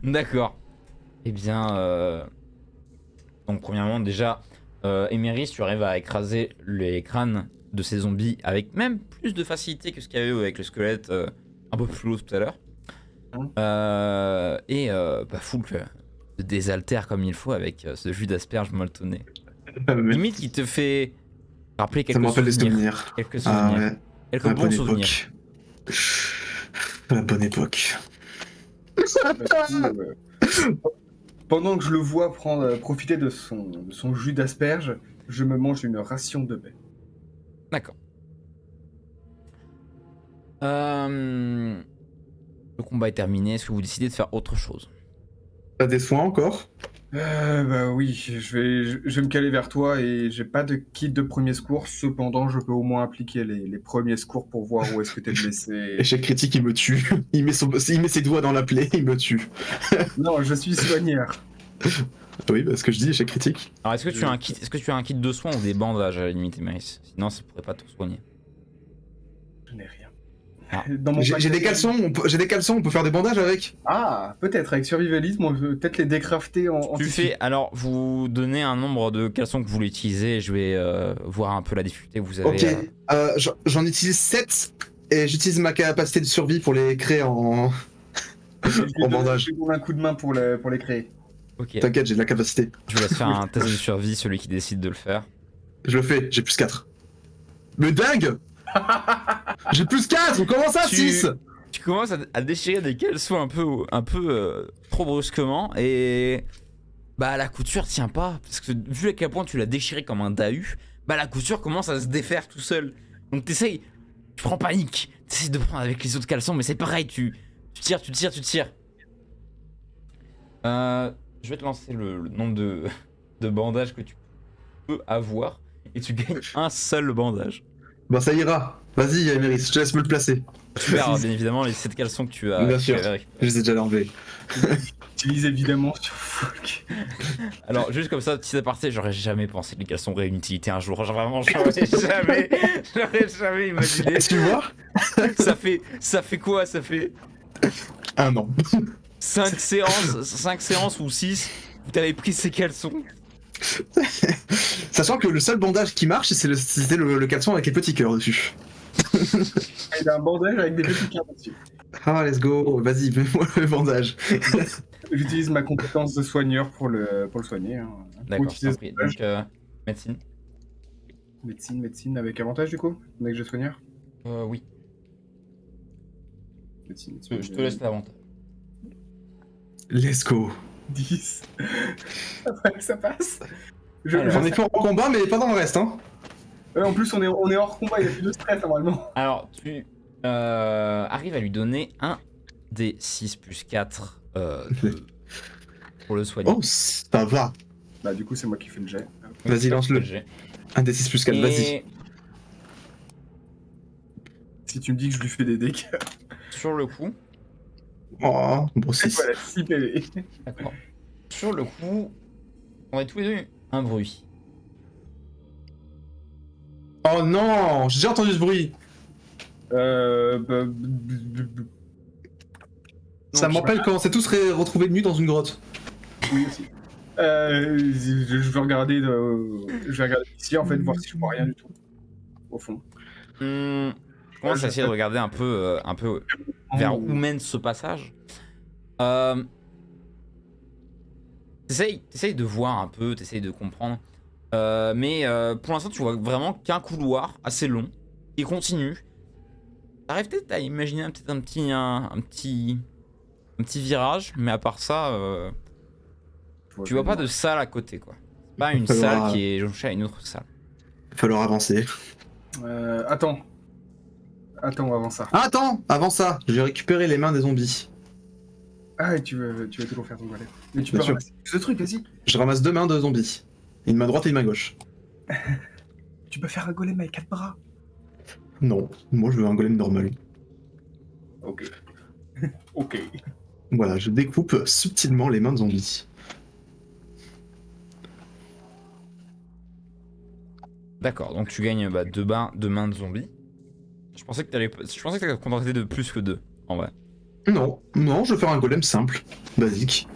D'accord. Eh bien, donc premièrement déjà, Emeris, tu arrives à écraser les crânes de ces zombies avec même plus de facilité que ce qu'il y avait eu avec le squelette un peu plus lourd tout à l'heure. Foulk te désaltère comme il faut avec ce jus d'asperge molletonné. Limite, il te fait rappeler Ça me quelques rappelle les souvenirs. souvenirs. Quelques Ah souvenirs. ouais, Quelques la bons bonne souvenirs. époque. La bonne époque. Pendant que je le vois profiter de son jus d'asperge, je me mange une ration de baie. D'accord. Le combat est terminé. Est-ce que vous décidez de faire autre chose? T'as des soins encore? Bah oui, je vais me caler vers toi et j'ai pas de kit de premier secours. Cependant, je peux au moins appliquer les premiers secours pour voir où est-ce que t'es blessé. Échec critique, il me tue. Il met ses doigts dans la plaie, il me tue. Non, je suis soigneur. Oui, bah, ce que je dis, échec critique. Alors, est-ce que tu as un kit de soins ou des bandages à la limite, Emeris? Sinon, ça pourrait pas te soigner. Je n'ai rien. Ah. Dans mon J'ai des paquet- caleçons, on peut faire des bandages avec. Ah, peut-être avec survivalisme, on peut peut-être les décrafter en Tu tissu. fais, alors, vous donnez un nombre de caleçons que vous voulez utiliser. Je vais voir un peu la difficulté que vous avez. Ok, j'en utilise 7 et j'utilise ma capacité de survie pour les créer en en bandage. Je vais donner un coup de main pour les créer. Ok. T'inquiète, j'ai de la capacité. Je vous laisse faire un test de survie, celui qui décide de le faire. Je le fais, j'ai plus 4. Mais dingue. J'ai plus 4, on commence à Tu- 6. Tu commences à déchirer des caleçons un peu trop brusquement et bah la couture tient pas parce que vu à quel point tu l'as déchiré comme un dahu, bah la couture commence à se défaire tout seul. Donc t'essayes, tu prends panique, t'essayes de prendre avec les autres caleçons mais c'est pareil, tu tires. Je vais te lancer le nombre de bandages que tu peux avoir et tu gagnes un seul bandage. Bah ça ira. Vas-y, Emeris, je te laisse me le placer. Tu perds bien évidemment les 7 caleçons que tu as. Bien que tu sûr. avais récupérés. Je les ai déjà enlevés. Utilise évidemment sur Folk. Alors, juste comme ça, petit aparté, j'aurais jamais pensé que les caleçons auraient une utilité un jour. Genre, vraiment, j'aurais jamais imaginé. Tu vois? Ça fait quoi? Ça fait Un an. 5 séances ou 6 où t'avais pris ces caleçons. Sachant que le seul bandage qui marche, c'était le caleçon avec les petits cœurs dessus. Il a un bandage avec des petits cœurs dessus. Ah, let's go. Vas-y, mets-moi le bandage. J'utilise ma compétence de soigneur pour le soigner. Hein. D'accord, Utiliser compris. ce bandage. Donc, médecine. Médecine avec avantage du coup, mec de soigneur. Oui, Médecine. je te laisse l'avantage. Let's go. 10. Ça passe. Alors, J'en ai fait en combat, mais pas dans le reste, hein. Ouais, en plus, on est hors combat, il y a plus de stress normalement. Alors, tu arrives à lui donner un des 6 plus 4 pour le soigner. Oh, ça va. Bah, du coup, c'est moi qui fais le jet. Vas-y, lance-le. Un des 6 plus 4, vas-y. Et Si tu me dis que je lui fais des dégâts. sur le coup, Oh, bon 6. Voilà, 6 PV. d'accord. Sur le coup, on a tous les deux eu un bruit. Oh non, j'ai déjà entendu ce bruit. Ça me rappelle quand on s'est tous retrouvés nus dans une grotte. Oui, aussi. Je vais regarder ici en fait, voir si je vois rien du tout. Au fond. Je commence à essayer de regarder un peu vers où mène ce passage. T'essayes de voir un peu, t'essayes de comprendre. Mais pour l'instant, tu vois vraiment qu'un couloir assez long et continu. T'arrives peut-être à imaginer un petit virage, mais à part ça, tu vois pas de salle à côté, quoi. C'est pas une salle qui est jonchée à une autre salle. Il va falloir avancer. Attends, avant ça. Ah, attends, avant ça, je vais récupérer les mains des zombies. Ah, et tu veux toujours faire ton balai. Mais tu Bien peux sûr. ramasser ce truc, vas-y. Je ramasse 2 mains de zombies. Une main droite et une main gauche. Tu peux faire un golem avec 4 bras. Non, moi je veux un golem normal. Ok. Ok. Voilà, je découpe subtilement les mains de zombies. D'accord, donc tu gagnes 2 mains de zombies. Je pensais que t'allais contenter de plus que 2, en vrai. Non, non, je vais faire un golem simple, basique.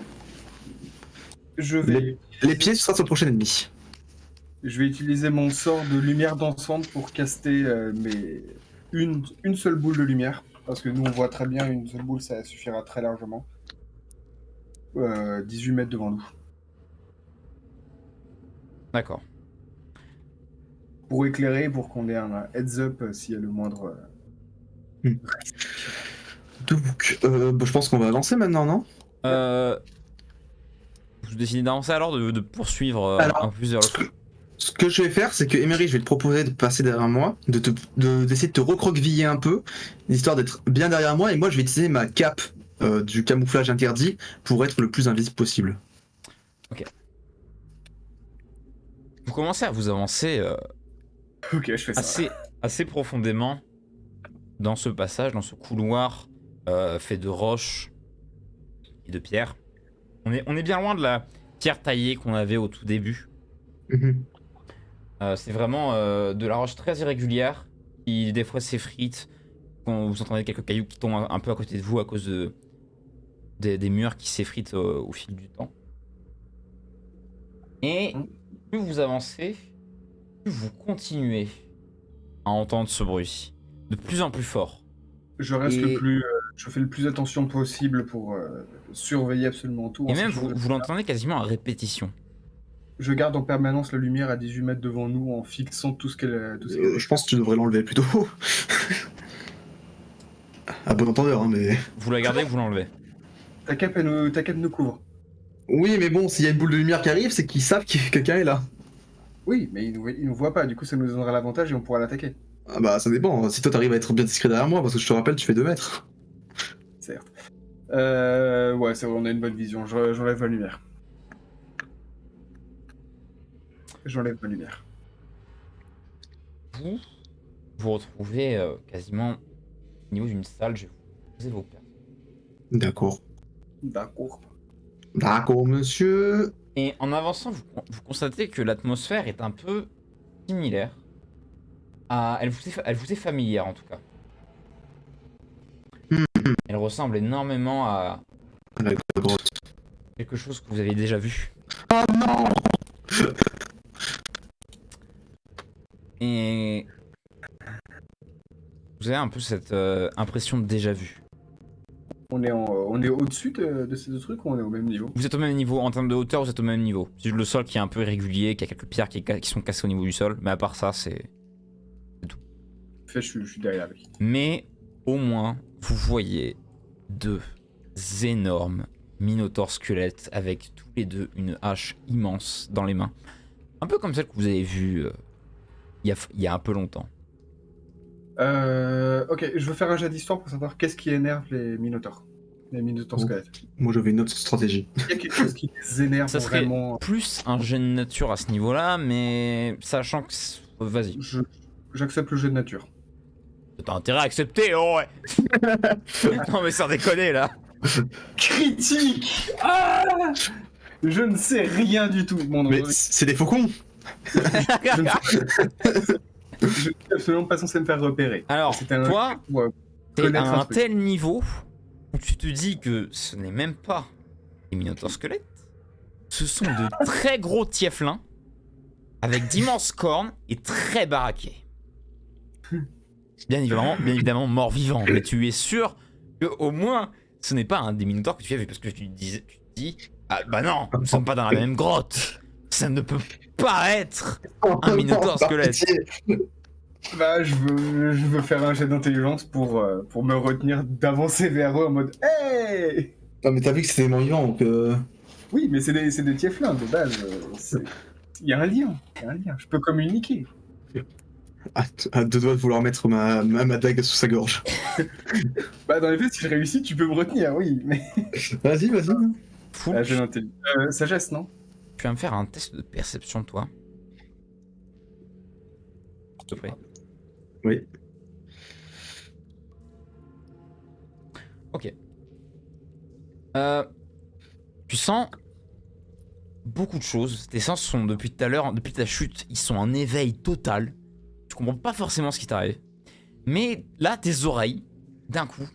Je vais, Les pieds, ce sera sur le prochain ennemi. je vais utiliser mon sort de lumière dansante pour caster une seule boule de lumière. Parce que nous, on voit très bien, une seule boule, ça suffira très largement. 18 mètres devant nous. D'accord. Pour éclairer, pour qu'on ait un heads up s'il y a le moindre... Donc, je pense qu'on va avancer maintenant, non? Vous décidez d'avancer alors, de poursuivre Alors, un peu plus vers le... Ce que je vais faire, c'est que Emery, je vais te proposer de passer derrière moi, d'essayer de te recroqueviller un peu, histoire d'être bien derrière moi, et moi je vais utiliser ma cape du camouflage interdit pour être le plus invisible possible. Vous commencez à vous avancer Ok, je fais ça. assez profondément dans ce passage, dans ce couloir fait de roches et de pierres. On est bien loin de la pierre taillée qu'on avait au tout début. Mhm. C'est vraiment de la roche très irrégulière qui des fois s'effrite. Quand vous entendez quelques cailloux qui tombent un peu à côté de vous à cause des murs qui s'effritent au fil du temps. Et plus vous avancez, plus vous continuez à entendre ce bruit de plus en plus fort. Je reste je fais le plus attention possible pour surveiller absolument tout. Et en même sachant que vous l'entendez quasiment à répétition. je garde en permanence la lumière à 18 mètres devant nous en fixant tout ce qu'elle... Je pense que tu devrais l'enlever plutôt. À bon entendeur, hein, mais... Vous la gardez, vous l'enlevez. Ta cape nous couvre. Oui, mais bon, s'il y a une boule de lumière qui arrive, c'est qu'ils savent que quelqu'un est là. Oui, mais il nous voit pas, du coup ça nous donnera l'avantage et on pourra l'attaquer. Ah bah, ça dépend, si toi t'arrives à être bien discret derrière moi, parce que je te rappelle, tu fais 2 mètres. Certes. Ouais, c'est vrai, on a une bonne vision. J'enlève ma lumière. J'enlève ma lumière. Vous vous retrouvez quasiment au niveau d'une salle. Je vais vous poser vos places. D'accord. D'accord. D'accord, monsieur. Et en avançant, vous constatez que l'atmosphère est un peu similaire. Elle vous est familière en tout cas. Elle ressemble énormément à La grotte. quelque chose que vous avez déjà vu. Oh non! Et vous avez un peu cette impression de déjà vu. On est au-dessus de ces deux trucs ou on est au même niveau? Vous êtes au même niveau, en termes de hauteur, vous êtes au même niveau. C'est juste le sol qui est un peu irrégulier, qui a quelques pierres qui sont cassées au niveau du sol, mais à part ça, c'est tout. Fait, je suis derrière lui. Mais au moins, vous voyez 2 énormes minotaures squelettes avec tous les deux une hache immense dans les mains. Un peu comme celle que vous avez vue il y a un peu longtemps. Ok, je veux faire un jet d'histoire pour savoir qu'est-ce qui énerve les minotaures. Les minotaures Oh. squelettes. Moi j'avais une autre stratégie. Il y a quelque chose qui les énerve Ça serait vraiment. plus un jeu de nature à ce niveau-là, mais sachant que... Vas-y. J'accepte le jeu de nature. T'as intérêt à accepter, oh ouais. Non mais sans déconner là. Critique. Ah, je ne sais rien du tout. Bon, non, Mais c'est des faucons! je ne suis absolument pas censé me faire repérer. Alors, C'était un- toi, Ouais, t'es connaître à un un truc. tel niveau où tu te dis que ce n'est même pas des minotaures squelettes, ce sont de très gros tieflins avec d'immenses cornes et très baraqués. Bien évidemment mort-vivant, mais tu es sûr que au moins ce n'est pas un des minotaures que tu as vu, parce que tu te dis ah bah non, nous ne sommes pas dans la même grotte, ça ne peut pas être un minotaure squelette. Bah, je veux faire un jet d'intelligence pour me retenir d'avancer vers eux en mode hey. Non mais t'as vu que c'était mon vivant, donc Oui, mais c'est des tieflins de base. Il y a un lien. Je peux communiquer. à 2 doigts de vouloir mettre ma dague sous sa gorge. Bah, dans les faits, si je réussis, tu peux me retenir, oui. Mais Vas-y. Fou, jet d'intelligence. Sagesse, non? tu vas me faire un test de perception, toi. S'il te plaît. Oui. Ok. Tu sens beaucoup de choses. Tes sens sont depuis tout à l'heure, depuis ta chute, ils sont en éveil total. Tu comprends pas forcément ce qui t'arrive. Mais là, tes oreilles, d'un coup,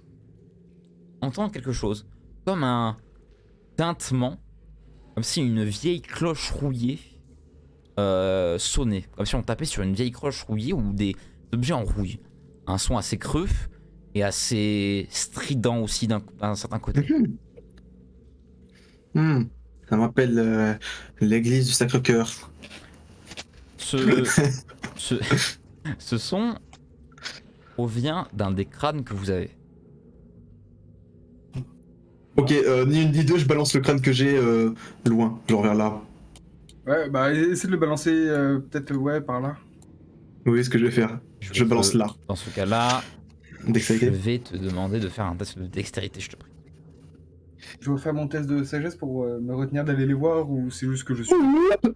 entendent quelque chose. Comme un tintement. Comme si une vieille cloche rouillée sonnait. Comme si on tapait sur une vieille cloche rouillée ou des objets en rouille. Un son assez creux et assez strident aussi d'un certain côté. Ça me rappelle l'église du Sacré-Cœur. Ce, ce, ce son provient d'un des crânes que vous avez. Ok, ni une ni deux, je balance le crâne que j'ai loin, genre vers là. Ouais, bah essaie de le balancer peut-être ouais par là. Oui, ce que je vais faire. Je balance là. Dans ce cas-là, je Dextérité. vais te demander de faire un test de dextérité, je te prie. Je vais faire mon test de sagesse pour me retenir d'aller les voir ou c'est juste que je suis.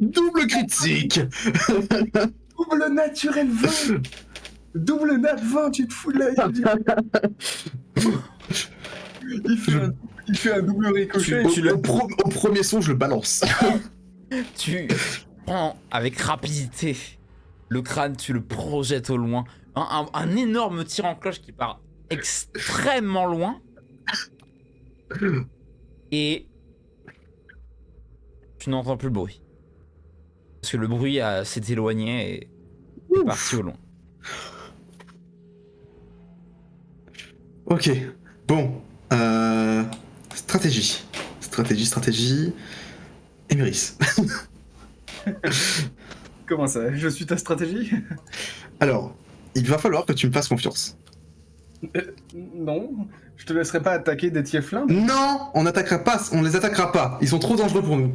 Double critique. Double naturel 20. Double nat 20, tu te fous de la il fait un double ricochet. Au premier son, je le balance. Tu prends avec rapidité le crâne, tu le projettes au loin. Un énorme tir en cloche qui part extrêmement loin. Et tu n'entends plus le bruit. Parce que le bruit s'est éloigné et est parti au loin. Ok, bon. Stratégie. Stratégie. Émiris. Comment ça? Je suis ta stratégie? Alors, il va falloir que tu me fasses confiance. Non, je te laisserai pas attaquer des tieflins. Non, on les attaquera pas. Ils sont trop dangereux pour nous.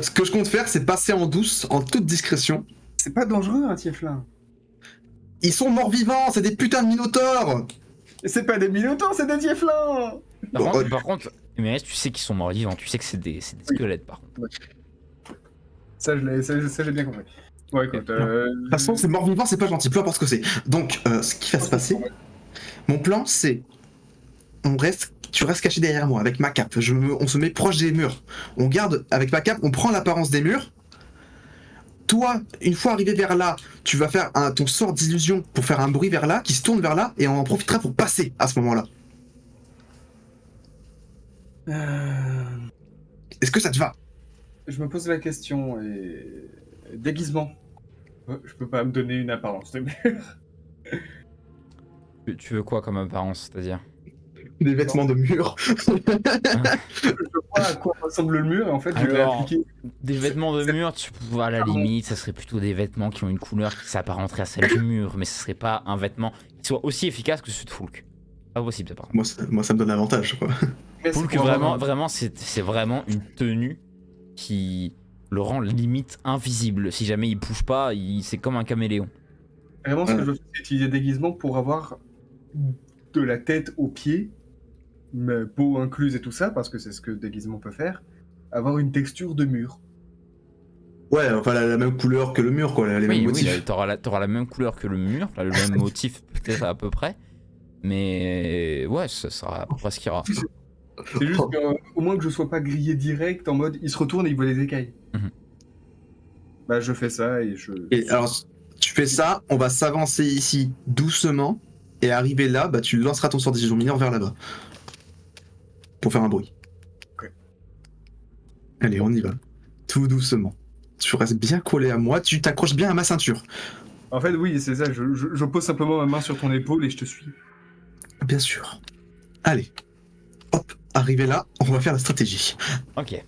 Ce que je compte faire, c'est passer en douce, en toute discrétion. C'est pas dangereux un tieflin. Ils sont morts vivants, c'est des putains de minotaures. C'est pas des minotaures, c'est des tieflins. Par contre, Emeris, tu sais qu'ils sont morts vivants, tu sais que c'est des squelettes par contre. Ça, j'ai bien compris. Ouais, écoute. De toute façon, c'est mort vivant, c'est pas gentil, peu importe ce que c'est. Donc, ce qui va se passer, mon plan, c'est. Tu restes caché derrière moi avec ma cape. On se met proche des murs. On garde avec ma cape, on prend l'apparence des murs. Toi, une fois arrivé vers là, tu vas faire ton sort d'illusion pour faire un bruit vers là, qui se tourne vers là, et on en profitera pour passer à ce moment-là. Est-ce que ça te va? Je me pose la question et déguisement. Je peux pas me donner une apparence de mur. Tu veux quoi comme apparence, c'est-à-dire? Des vêtements de mur. Je vois à quoi ressemble le mur et en fait je vais Alors, appliquer. des vêtements de mur, à la limite, ça serait plutôt des vêtements qui ont une couleur qui s'apparenterait à celle du mur, mais ce serait pas un vêtement qui soit aussi efficace que celui de Fulk. Pas possible, ça par contre. Moi, ça me donne avantage, quoi. Fulk, vraiment, c'est vraiment une tenue qui le rend limite invisible. Si jamais il bouge pas, c'est comme un caméléon. Vraiment, ce que je veux, c'est utiliser déguisement pour avoir de la tête aux pieds, mais peau incluse et tout ça, parce que c'est ce que déguisement peut faire, avoir une texture de mur. Ouais, enfin la même couleur que le mur, quoi, les mêmes motifs. Oui, t'auras la même couleur que le mur, le même motif peut-être à peu près, mais ouais, ça sera à peu près ce qu'il y aura. C'est juste au moins que je sois pas grillé direct en mode il se retourne et il voit les écailles. Bah je fais ça et je... Et alors, tu fais ça, on va s'avancer ici doucement, et arriver là, bah tu lanceras ton sort d'illusion mineur vers là-bas. Pour faire un bruit. Ok. Allez, on y va. Tout doucement. Tu restes bien collé à moi, tu t'accroches bien à ma ceinture. En fait oui c'est ça, je pose simplement ma main sur ton épaule et je te suis. Bien sûr. Allez. Hop, arrivé là, on va faire la stratégie. Ok.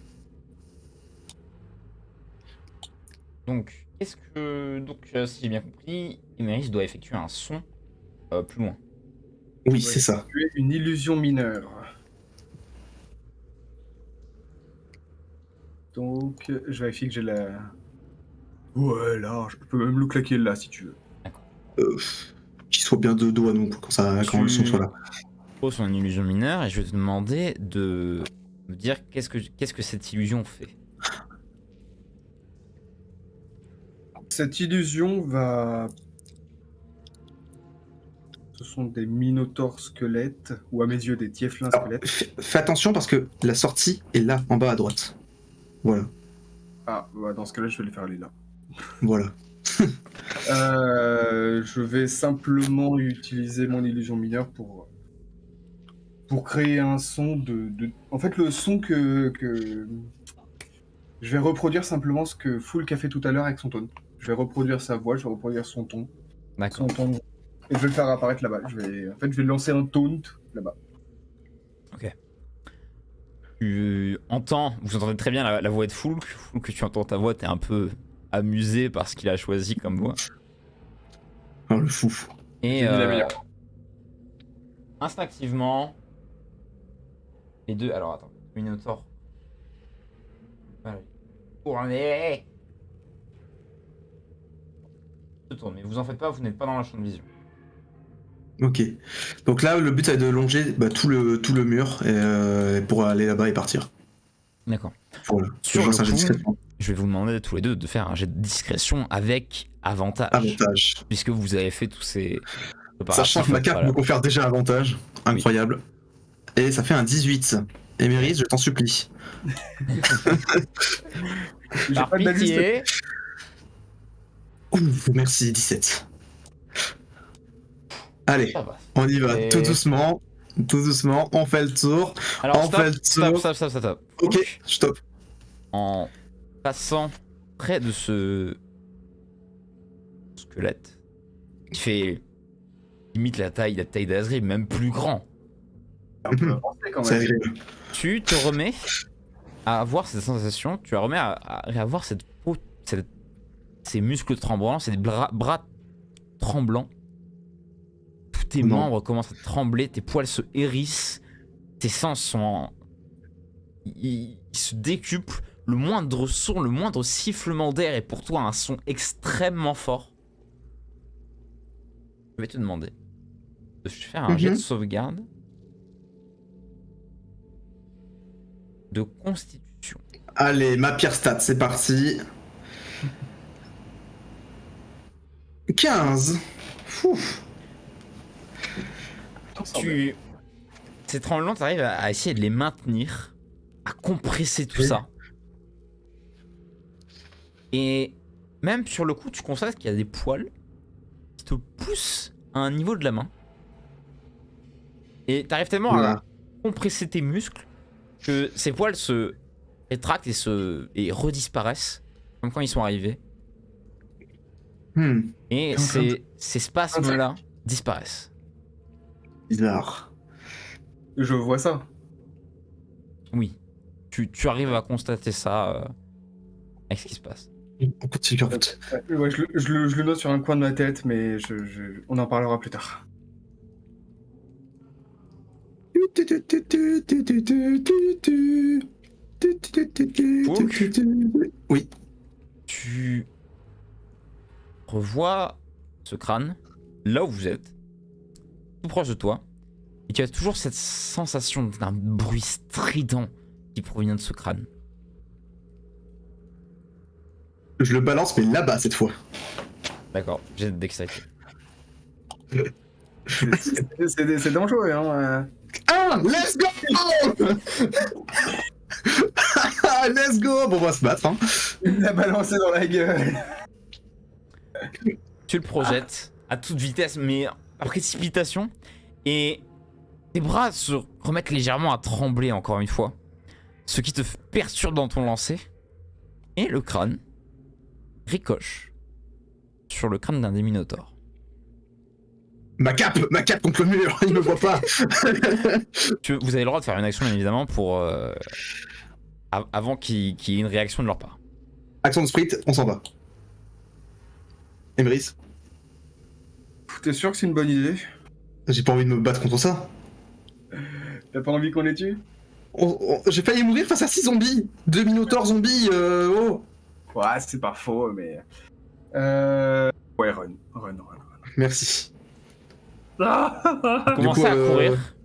Donc, si j'ai bien compris, Emeris doit effectuer un son plus loin. Oui, Ouais, c'est ça. Tu es une illusion mineure. Donc, je vérifie que j'ai la... Ouais, là, je peux même le claquer là, si tu veux. Qu'il soit bien de dos à nous, quand le son soit là. Pose son illusion mineure et je vais te demander de me dire qu'est-ce que cette illusion fait. Cette illusion va Ce sont des minotaures squelettes, ou à mes yeux des tieflins Alors, squelettes. fais attention parce que la sortie est là, en bas à droite. Voilà, Ah, bah, dans ce cas-là, je vais les faire aller là. voilà. Je vais simplement utiliser mon illusion mineure pour créer un son En fait, le son que... Je vais reproduire simplement ce que Foulk a fait tout à l'heure avec son tone. Je vais reproduire sa voix, je vais reproduire son ton. D'accord. Son ton. Et je vais le faire apparaître là-bas. En fait, je vais lancer un taunt là-bas. Tu entends, vous entendez très bien la voix de Foulk. Foulk, tu entends ta voix, t'es un peu amusé par ce qu'il a choisi comme voix. Oh, le fou. Et J'ai mis la meilleure. instinctivement, les deux. Alors attends, Minotaur. Voilà. Tournez. Se tourne, mais vous en faites pas, vous n'êtes pas dans la champ de vision. Ok. Donc là, le but, c'est de longer tout le mur pour aller là-bas et partir. D'accord. Voilà. Sur Je lance le un jet de coup, discrétion. je vais vous demander tous les deux de faire un jet de discrétion avec avantage. Avantage. Puisque vous avez fait tous ces Sachant que ma carte me confère déjà avantage. Incroyable. Et ça fait un 18. Éméris, je t'en supplie. J'ai Par pas de baliste. pitié. Ouf, merci, 17. Allez, Ça va. on y va, Et- tout doucement. Tout doucement, on fait le tour. Alors On fait le tour. stop. Ok, stop. En passant près de ce squelette qui fait limite la taille d'Azri, même plus grand, Un peu avancé quand C'est même. agréable. tu te remets à avoir cette sensation, tu te remets à avoir cette peau, ces muscles tremblants, ces bras tremblants. Tous tes Non. membres commencent à trembler, tes poils se hérissent, tes sens sont ils se décuplent. Le moindre son, le moindre sifflement d'air est pour toi un son extrêmement fort. Je vais te demander de faire un jet de sauvegarde de constitution. Allez, ma pire stat, c'est parti. 15. Ouf. Ces tremblements, tu arrives à essayer de les maintenir, à compresser tout ça. Et même sur le coup, tu constates qu'il y a des poils qui te poussent à un niveau de la main. Et tu arrives tellement à compresser tes muscles que ces poils se rétractent et redisparaissent, comme quand ils sont arrivés. Et ces spasmes-là disparaissent. Bizarre. Je vois ça. Oui. Tu arrives à constater ça avec ce qui se passe. On continue en route. Ouais, je le note sur un coin de ma tête, mais on en parlera plus tard. Oui. Tu revois ce crâne là où vous êtes, tout proche de toi, et tu as toujours cette sensation d'un bruit strident qui provient de ce crâne. Je le balance, mais là-bas cette fois. D'accord, j'ai dextérité. C'est dangereux, hein. Ah, let's go. Let's go. Bon, on va se battre. Hein. Il l'a balancé dans la gueule. Tu le projettes à toute vitesse, mais à précipitation, et tes bras se remettent légèrement à trembler encore une fois, ce qui te perturbe dans ton lancer, et le crâne ricoche sur le crâne d'un des minotaures. Ma cape contre le mur, il me voit pas. Vous avez le droit de faire une action, bien évidemment, pour avant qu'il y ait une réaction de leur part. Action de sprint, on s'en va. Emrys, T'es sûr que c'est une bonne idée? j'ai pas envie de me battre contre ça. T'as pas envie qu'on les tue? J'ai failli mourir face à 6 zombies. 2 minotaures zombies, oh. Ouais, c'est pas faux, mais... Ouais, run. Merci. Vous commencez coup, à courir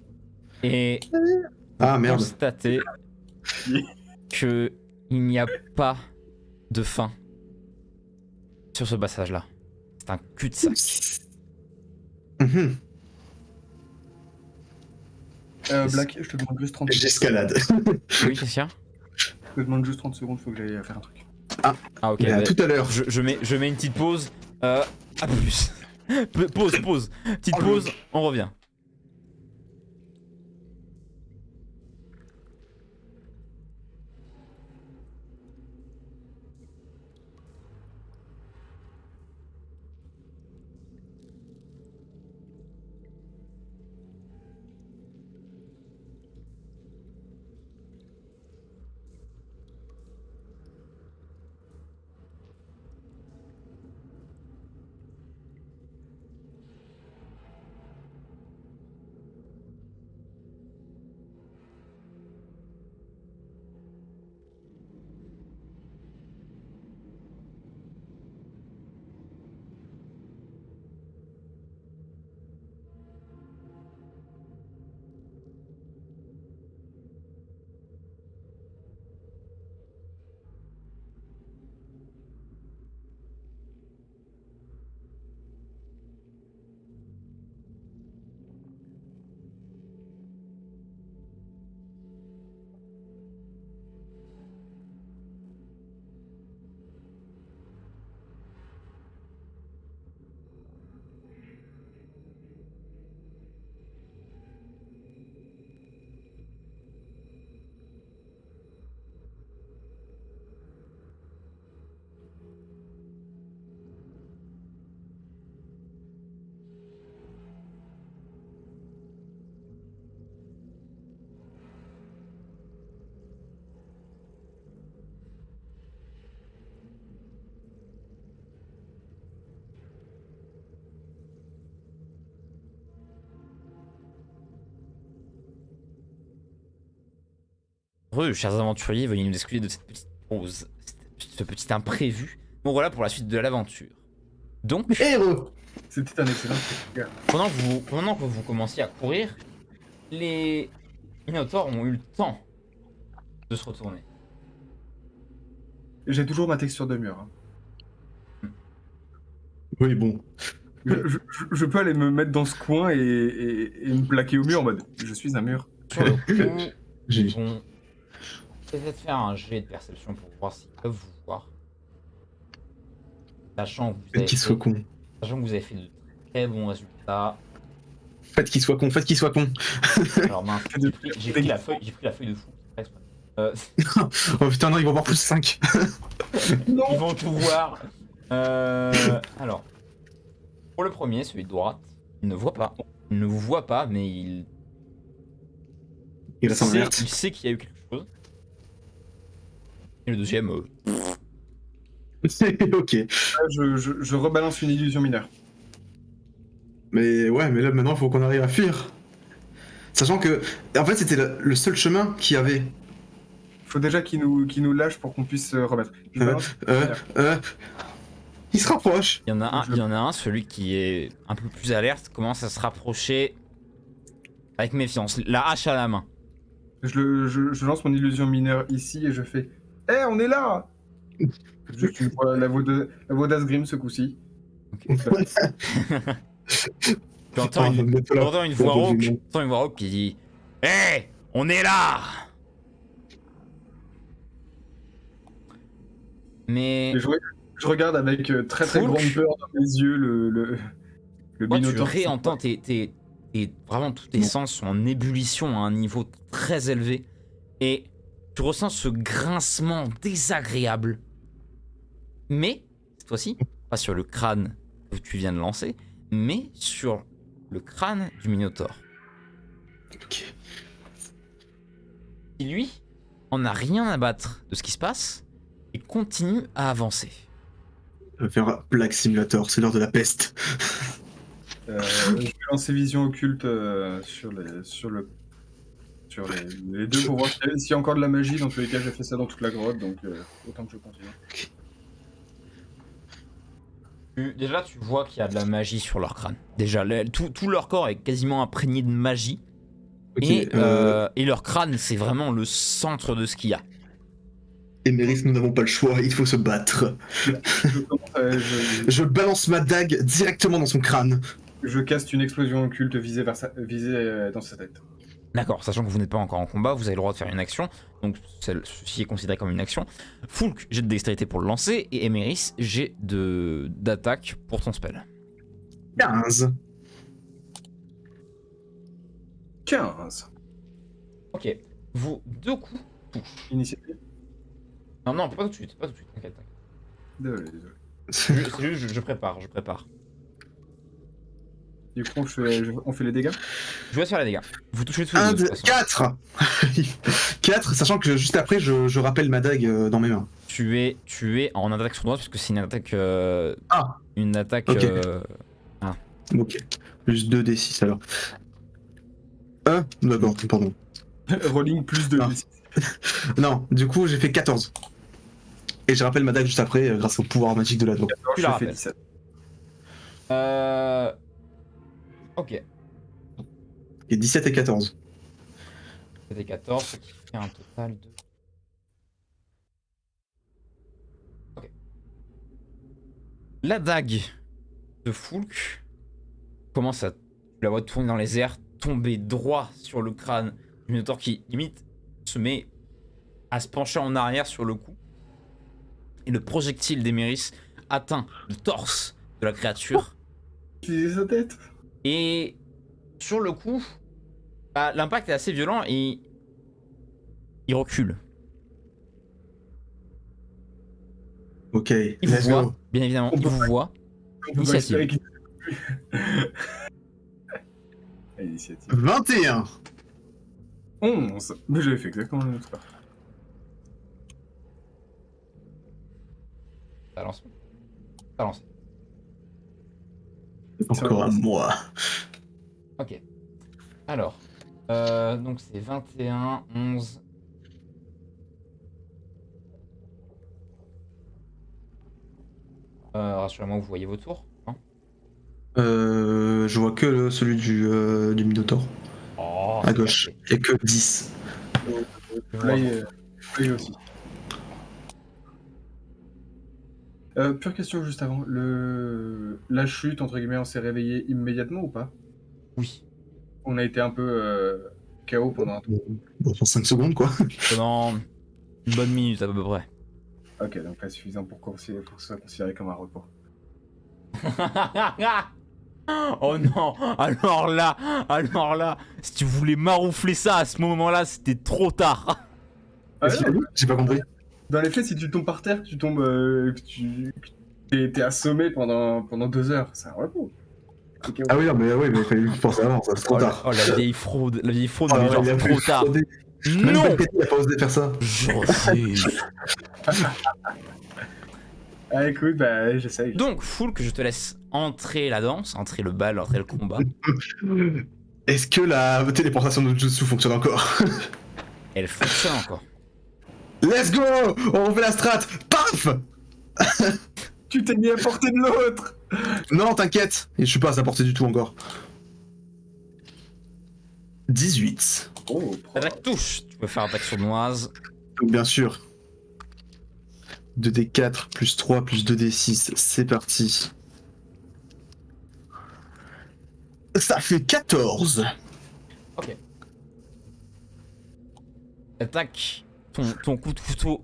et Ah merde. constatez qu'il n'y a pas de fin sur ce passage-là. C'est un cul-de-sac. Black, je te demande juste 30 secondes. J'escalade. Oui, qu'est-ce qu'il y a? Je te demande juste 30 secondes, faut que j'aille faire un truc. Ah, ok. Et à bah, tout à l'heure. je mets une petite pause. À plus. Pause. Petite pause, on revient. Chers aventuriers, veuillez nous excuser de cette petite pause, ce petit imprévu. Bon, voilà pour la suite de l'aventure. Donc, Héros. C'était un excellent truc. pendant que vous commenciez à courir, les Minotaures ont eu le temps de se retourner. J'ai toujours ma texture de mur. Hein. Oui, bon. Je peux aller me mettre dans ce coin et me plaquer au mur en mode je suis un mur. Sur le coup, J'ai- ils vont peut-être faire un jet de perception pour voir s'ils peuvent vous voir. Sachant que Faites qu'il soit con. sachant que vous avez fait de très bons résultats. Faites qu'il soit con. Faites qu'il soit con. Alors mince, j'ai pris la feuille de fou. Oh putain, non, ils vont avoir plus 5. Ils vont tout voir. Alors, pour le premier, celui de droite, il ne voit pas. Il ne vous voit pas, mais il Il reste en alerte. sait qu'il y a eu quelque chose. Et le deuxième, Ok. Je rebalance une illusion mineure. Mais ouais, mais là maintenant, il faut qu'on arrive à fuir. Sachant que, en fait, c'était le seul chemin qu'il y avait. Faut déjà qu'il nous lâche pour qu'on puisse remettre. Je balance une mineure. Il se rapproche. il y en a un, celui qui est un peu plus alerte, commence à se rapprocher avec méfiance, la hache à la main. Je lance mon illusion mineure ici et je fais hé, on est là. Juste une fois la voix d'Asgrim ce coup-ci. Tu entends une voix rauque qui dit hé, on est là. Mais Et je regarde avec très Foulk. grande peur dans mes yeux le toi, tu Minotaure. réentends vraiment tous tes sens sont en ébullition à un niveau très élevé et tu ressens ce grincement désagréable. Mais cette fois-ci, pas sur le crâne que tu viens de lancer, mais sur le crâne du Minotaure. Ok. Qui lui en a rien à battre de ce qui se passe et continue à avancer. On va faire Black Simulator, c'est l'heure de la peste. Je vais lancer vision occulte sur les deux pour voir s'il y a encore de la magie. Dans tous les cas, j'ai fait ça dans toute la grotte, donc autant que je continue. Déjà, tu vois qu'il y a de la magie sur leur crâne. Déjà, tout leur corps est quasiment imprégné de magie. Ok, Et leur crâne, c'est vraiment le centre de ce qu'il y a. Emeris, nous n'avons pas le choix, il faut se battre. Je balance ma dague directement dans son crâne. Je caste une explosion occulte visée dans sa tête. D'accord, sachant que vous n'êtes pas encore en combat, vous avez le droit de faire une action, donc ceci est considéré comme une action. Foulk, j'ai de dextérité pour le lancer, et Emeris, j'ai d'attaque pour ton spell. 15. 15. Ok, vous, 2 coups touchent. Initiative. Non, pas tout de suite, t'inquiète. Désolé. C'est juste, je prépare. Du coup, on fait les dégâts. Je vous laisse faire les dégâts. Vous touchez tous les 1, deux, de 2, toute façon. 4 4, sachant que juste après, je rappelle ma dague dans mes mains. Tu es en attaque sournoise, parce que c'est une attaque... Ah. Une attaque... Ok. Ok. Plus 2d6 alors. D'accord, pardon. Rolling plus de Ah. Non, du coup, j'ai fait 14. Et je rappelle ma dague juste après, grâce au pouvoir magique de l'anneau. Tu je la fais rappelles. 17. Ok. Et 17 et 14. C'était 14, ce qui fait un total de... Ok. La dague de Foulk commence à... Tu la vois tourner dans les airs, tomber droit sur le crâne du Minotaure qui, limite, se met à se pencher en arrière sur le cou. Et le projectile d'Emeris atteint le torse de la créature. Utiliser sa tête. Et sur le coup, bah, l'impact est assez violent et il recule. Ok, Il vous let's voit, go. bien évidemment, On il peut vous voit. On peut pas Initiative. espérer qu'il... Initiative. 21. 11. Mais j'avais fait exactement la même chose. T'as lancé. T'as lancé. Encore à moi. Ok. Alors, donc c'est 21, 11. Rassurez-moi, vous voyez vos tours, hein? Je vois que celui du Minotaur. Oh, À gauche. Et que 10. Là aussi. Pure question juste avant. La chute, entre guillemets, on s'est réveillé immédiatement ou pas? Oui. On a été un peu KO pendant un temps. Bon, pour 5 secondes, quoi. Pendant une bonne minute à peu près. Ok, donc pas suffisant pour que ce soit considéré comme un repos. Oh non, alors là, si tu voulais maroufler ça à ce moment-là, c'était trop tard. Ah, Qu'est-ce qu'il a dit J'ai pas compris. dans les faits, si tu tombes par terre, tu tombes, t'es assommé pendant 2 heures, c'est un repos. Ok, Ah oui, non, mais il fallait penser avant, ça, c'est trop tard. Oh la vieille fraude, Oh, mais genre il a trop tard. fraudé. Même Non, pas le petit, il a pas osé faire ça. je refuse. Ah écoute, bah j'essaye. Donc, Foulk, je te laisse entrer la danse, entrer le bal, entrer le combat. Est-ce que la téléportation de Jutsu fonctionne encore? Elle fonctionne encore. Let's go! On refait la strat! Paf! Tu t'es mis à portée de l'autre. Non, t'inquiète, je suis pas à sa portée du tout encore. 18. Oh, Attaque touche. Tu peux faire attaque sournoise. Donc bien sûr. 2d4 plus 3 plus 2d6, c'est parti. Ça fait 14. Ok. Attaque. Ton coup de couteau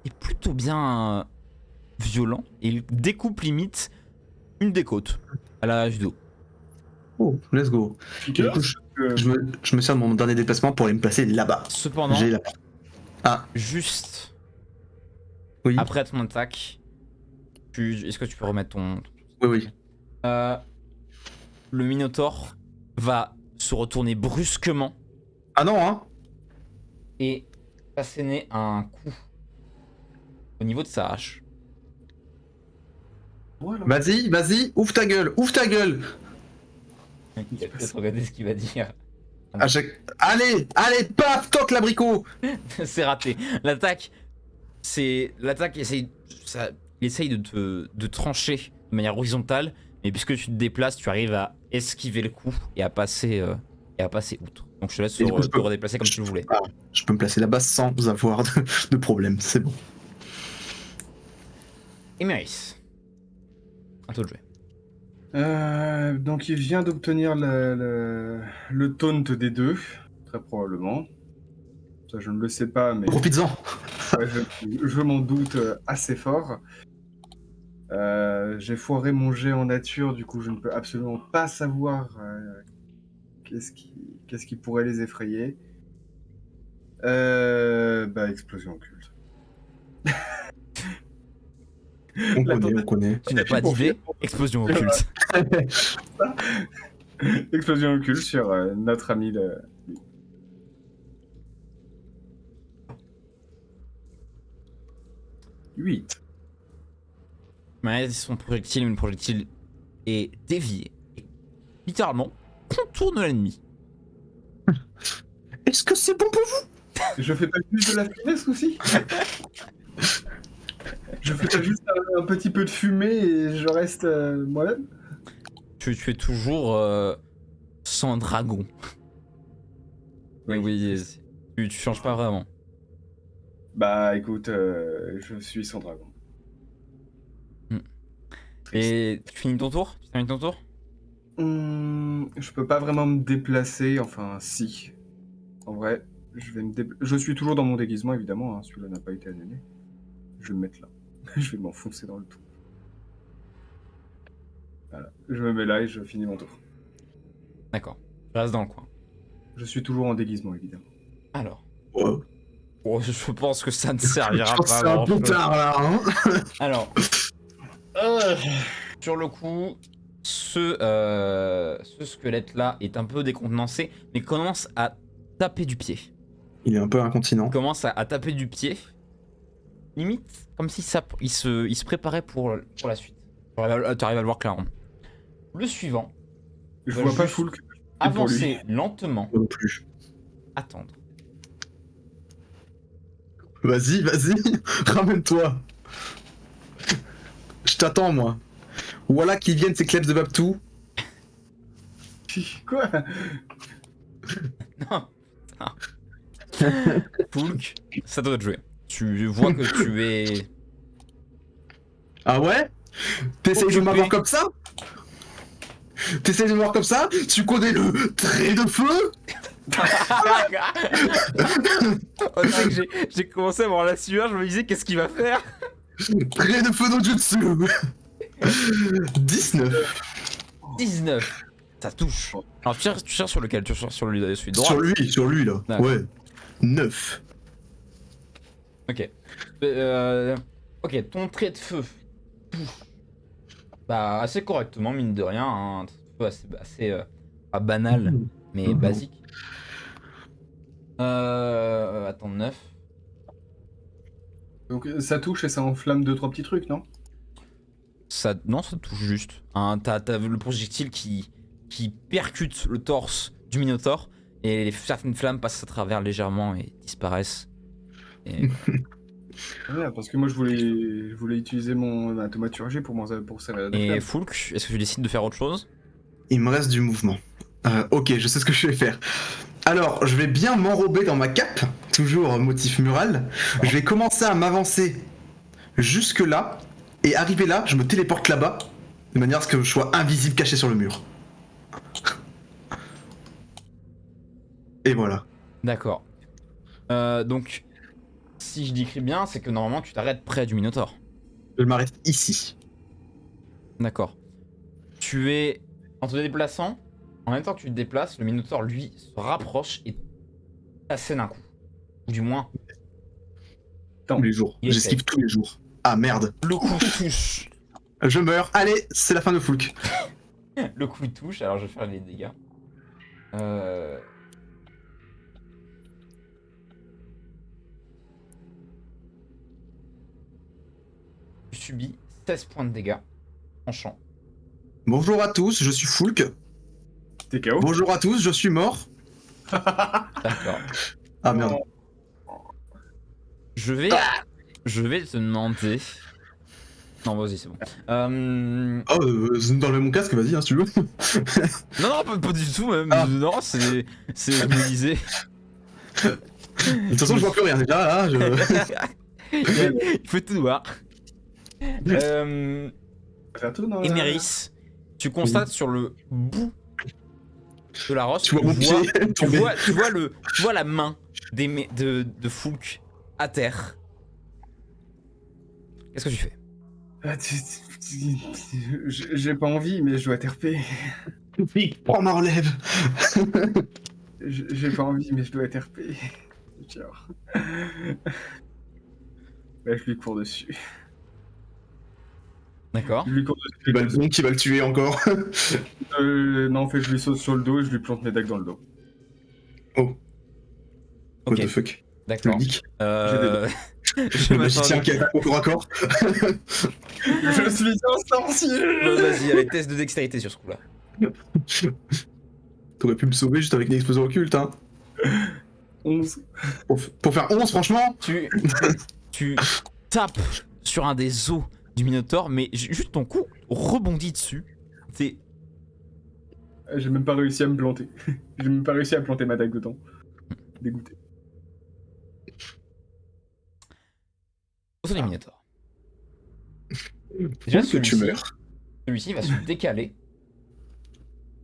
est plutôt bien violent. Et il découpe limite une des côtes à la judo. Oh, let's go. Du coup, je me sers de mon dernier déplacement pour aller me placer là-bas. Cependant, J'ai la... Ah, juste oui. après ton attaque, est-ce que tu peux remettre ton... Oui. Le Minotaure va se retourner brusquement Ah non, hein? et asséner un coup au niveau de sa hache. Voilà. Vas-y, ouvre ta gueule, Il va peut-être regarder ce qu'il va dire. À chaque... Allez, paf, toque l'abricot. C'est raté. L'attaque, il essaye de trancher de manière horizontale, mais puisque tu te déplaces, tu arrives à esquiver le coup et à passer outre. Donc je te laisse Et du coup, te redéplacer comme tu le voulais. Ah, je peux me placer là-bas sans avoir de problème, c'est bon. Emeris, à toi de jouer. Donc il vient d'obtenir le taunt des deux. très probablement. Ça, je ne le sais pas, mais Profites-en. ouais, je m'en doute assez fort. J'ai foiré mon jet en nature, du coup je ne peux absolument pas savoir qu'est-ce qui pourrait les effrayer. Explosion occulte. On connaît. Tu n'as pas d'idée? Explosion occulte. Explosion occulte sur notre ami le... 8. Mais son projectile, une projectile est dévié. Et littéralement, contourne l'ennemi. Est-ce que c'est bon pour vous? Je fais pas juste de la fumée ce coup-ci. Je fais pas juste un petit peu de fumée et je reste moi-même. Tu es toujours sans dragon. Oui, tu changes pas vraiment. Bah écoute, je suis sans dragon. Et tu finis ton tour? Tu termines ton tour? Je peux pas vraiment me déplacer, enfin si. En vrai, je suis toujours dans mon déguisement évidemment, hein, celui-là n'a pas été annulé. Je vais me mettre là. Je vais m'enfoncer dans le trou. Voilà. Je me mets là et je finis mon tour. D'accord. Je reste dans le coin. Je suis toujours en déguisement évidemment. Alors. Ouais. Oh, je pense que ça ne servira Je pense pas que c'est un peu grand-chose. tard là. Hein. Alors. Sur le coup, ce squelette-là est un peu décontenancé, mais commence à taper du pied. Il est un peu incontinent. Il commence à taper du pied. Limite, comme si il se préparait pour la suite. Tu arrives à le voir clairement. Le suivant, Je va vois pas juste full que avancer lentement, Non plus. attendre. Vas-y, ramène-toi. Je t'attends, moi. Voilà qu'ils viennent ces klebs de Babtou. Quoi? Non. Poulk, ça doit te jouer. Tu vois que tu es... Ah ouais? T'essayes de Occupé. m'avoir comme ça? T'essayes de me voir comme ça? Tu connais le trait de feu? On dirait que j'ai commencé à avoir la sueur, je me disais qu'est-ce qu'il va faire? Trait de feu no jutsu. 19. 19. Ça touche. Alors tu cherches sur lequel? Tu cherches sur celui droit? Sur lui là. D'accord. Ouais. 9. Ok. Ok, ton trait de feu. Pouf. Bah assez correctement, mine de rien. Hein. Un trait de feu assez pas banal, mais basique. Attends, 9. Donc ça touche et ça enflamme 2-3 petits trucs, non? Non, ça touche juste. Hein, t'as le projectile qui percute le torse du Minotaure et certaines flammes passent à travers légèrement et disparaissent. Et... Ouais, parce que moi je voulais utiliser ma thaumaturgie pour servir de et flamme. Foulk, est-ce que tu décides de faire autre chose? Il me reste du mouvement. Ok, je sais ce que je vais faire. Alors, je vais bien m'enrober dans ma cape, toujours motif mural. Je vais commencer à m'avancer jusque là, et arriver là, je me téléporte là-bas, de manière à ce que je sois invisible, caché sur le mur. Et voilà. D'accord. Donc, si je décris bien, c'est que normalement tu t'arrêtes près du Minotaure. Je m'arrête ici. D'accord. Tu es en te déplaçant, en même temps que tu te déplaces, le Minotaure lui se rapproche et t'assène un coup. Ou du moins, Tous les jours. Il J'esquive tous les jours. Ah merde. le coup touche. Je meurs. Allez, c'est la fin de Foulk. Le coup touche, alors je vais faire les dégâts. Tu subis 16 points de dégâts en champ. Bonjour à tous, je suis Foulk. T'es KO? Bonjour à tous, je suis mort. D'accord. Ah merde. Je vais te demander. Non, vas-y, c'est bon. Dans mon casque, vas-y, hein, si tu veux. Non, pas du tout, même. Ah. Non, c'est. Je me disais. De toute façon, je vois plus rien déjà, là. Il faut tout voir. Faire tout dans la- Emeris, tu constates sur le bout de la roche, Tu vois mon pied tomber. tu vois la main de Foulk à terre. Qu'est-ce que tu fais? Ah, j'ai pas envie, mais je dois TRP. Vite, prends ma relève. J'ai pas envie, mais je dois TRP. Tiens. Là, je lui cours dessus. D'accord. Je lui cours Qui va, dessus. qui va le tuer encore. Non, en fait, je lui saute sur le dos et je lui plante mes dagues dans le dos. Oh. What Ok. the fuck. D'accord. Le geek. Je Le magicien m'attendais. qui attaque au corps à corps. Je suis un sorcier. Vas-y, allez, test de dextérité sur ce coup-là. T'aurais pu me sauver juste avec une explosion occulte, hein. 11. Pour faire 11, franchement. Tu tapes sur un des os du Minotaure, mais juste ton coup rebondit dessus. C'est J'ai même pas réussi à me planter. J'ai même pas réussi à planter ma dague dedans. Dégoûté. au son des Minotaures. Déjà, que tu meurs. celui-ci va se décaler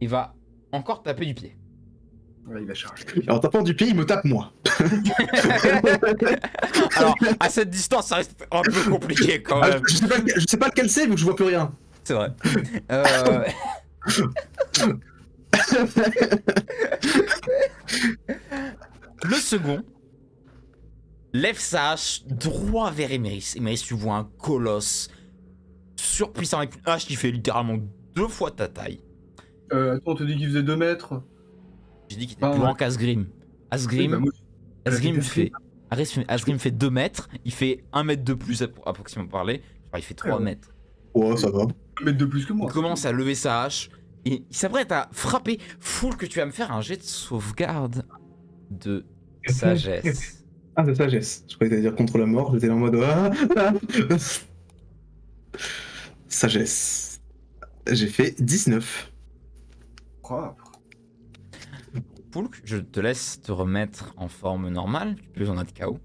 et va encore taper du pied. Ouais, il va charger. Alors, tapant du pied, il me tape moi. Alors, à cette distance, ça reste un peu compliqué quand Ah, même. je sais pas lequel c'est, vu que je vois plus rien. C'est vrai. Le second lève sa hache droit vers Emeris. Emeris, tu vois un colosse surpuissant avec une hache qui fait littéralement 2 fois ta taille. Attends, on te dit qu'il faisait 2 mètres. J'ai dit qu'il était plus grand qu'Asgrim. Oui, bah, moi, Asgrim fait 2 mètres, il fait 1 mètre de plus approximativement parler. Enfin, il fait 3 mètres. Oh, ça va. 1 mètre de plus que moi. Il commence à lever sa hache et il s'apprête à frapper. Foule que tu vas me faire un jet de sauvegarde de sagesse. Ah, de sagesse. Je croyais que t'allais dire contre la mort, j'étais en mode. Sagesse. J'ai fait 19. Propre. Poulk, je te laisse te remettre en forme normale. Tu peux en être KO.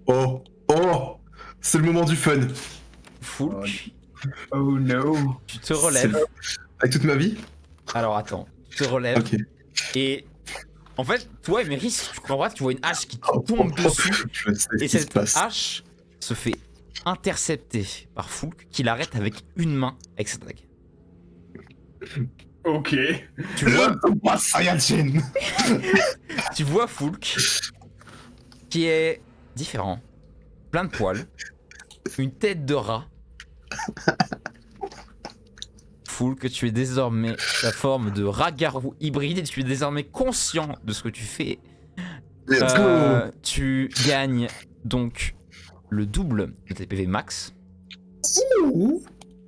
Oh, oh, c'est le moment du fun. Foulk, Oh no. tu te relèves. Avec toute ma vie. Alors attends, tu te relèves. Ok. Et en fait, toi, Emeris, tu comprends, tu vois une hache qui te tombe dessus. Je sais Et ce qui se cette passe. hache se fait intercepter par Foulk qui l'arrête avec une main avec sa dague. Ok. Tu vois, Oh, Saiyajin. tu vois Foulk qui est différent, plein de poils, une tête de rat. Foulk, tu es désormais la forme de rat-garou hybride et tu es désormais conscient de ce que tu fais. Let's go. Tu gagnes donc le double de tes PV max.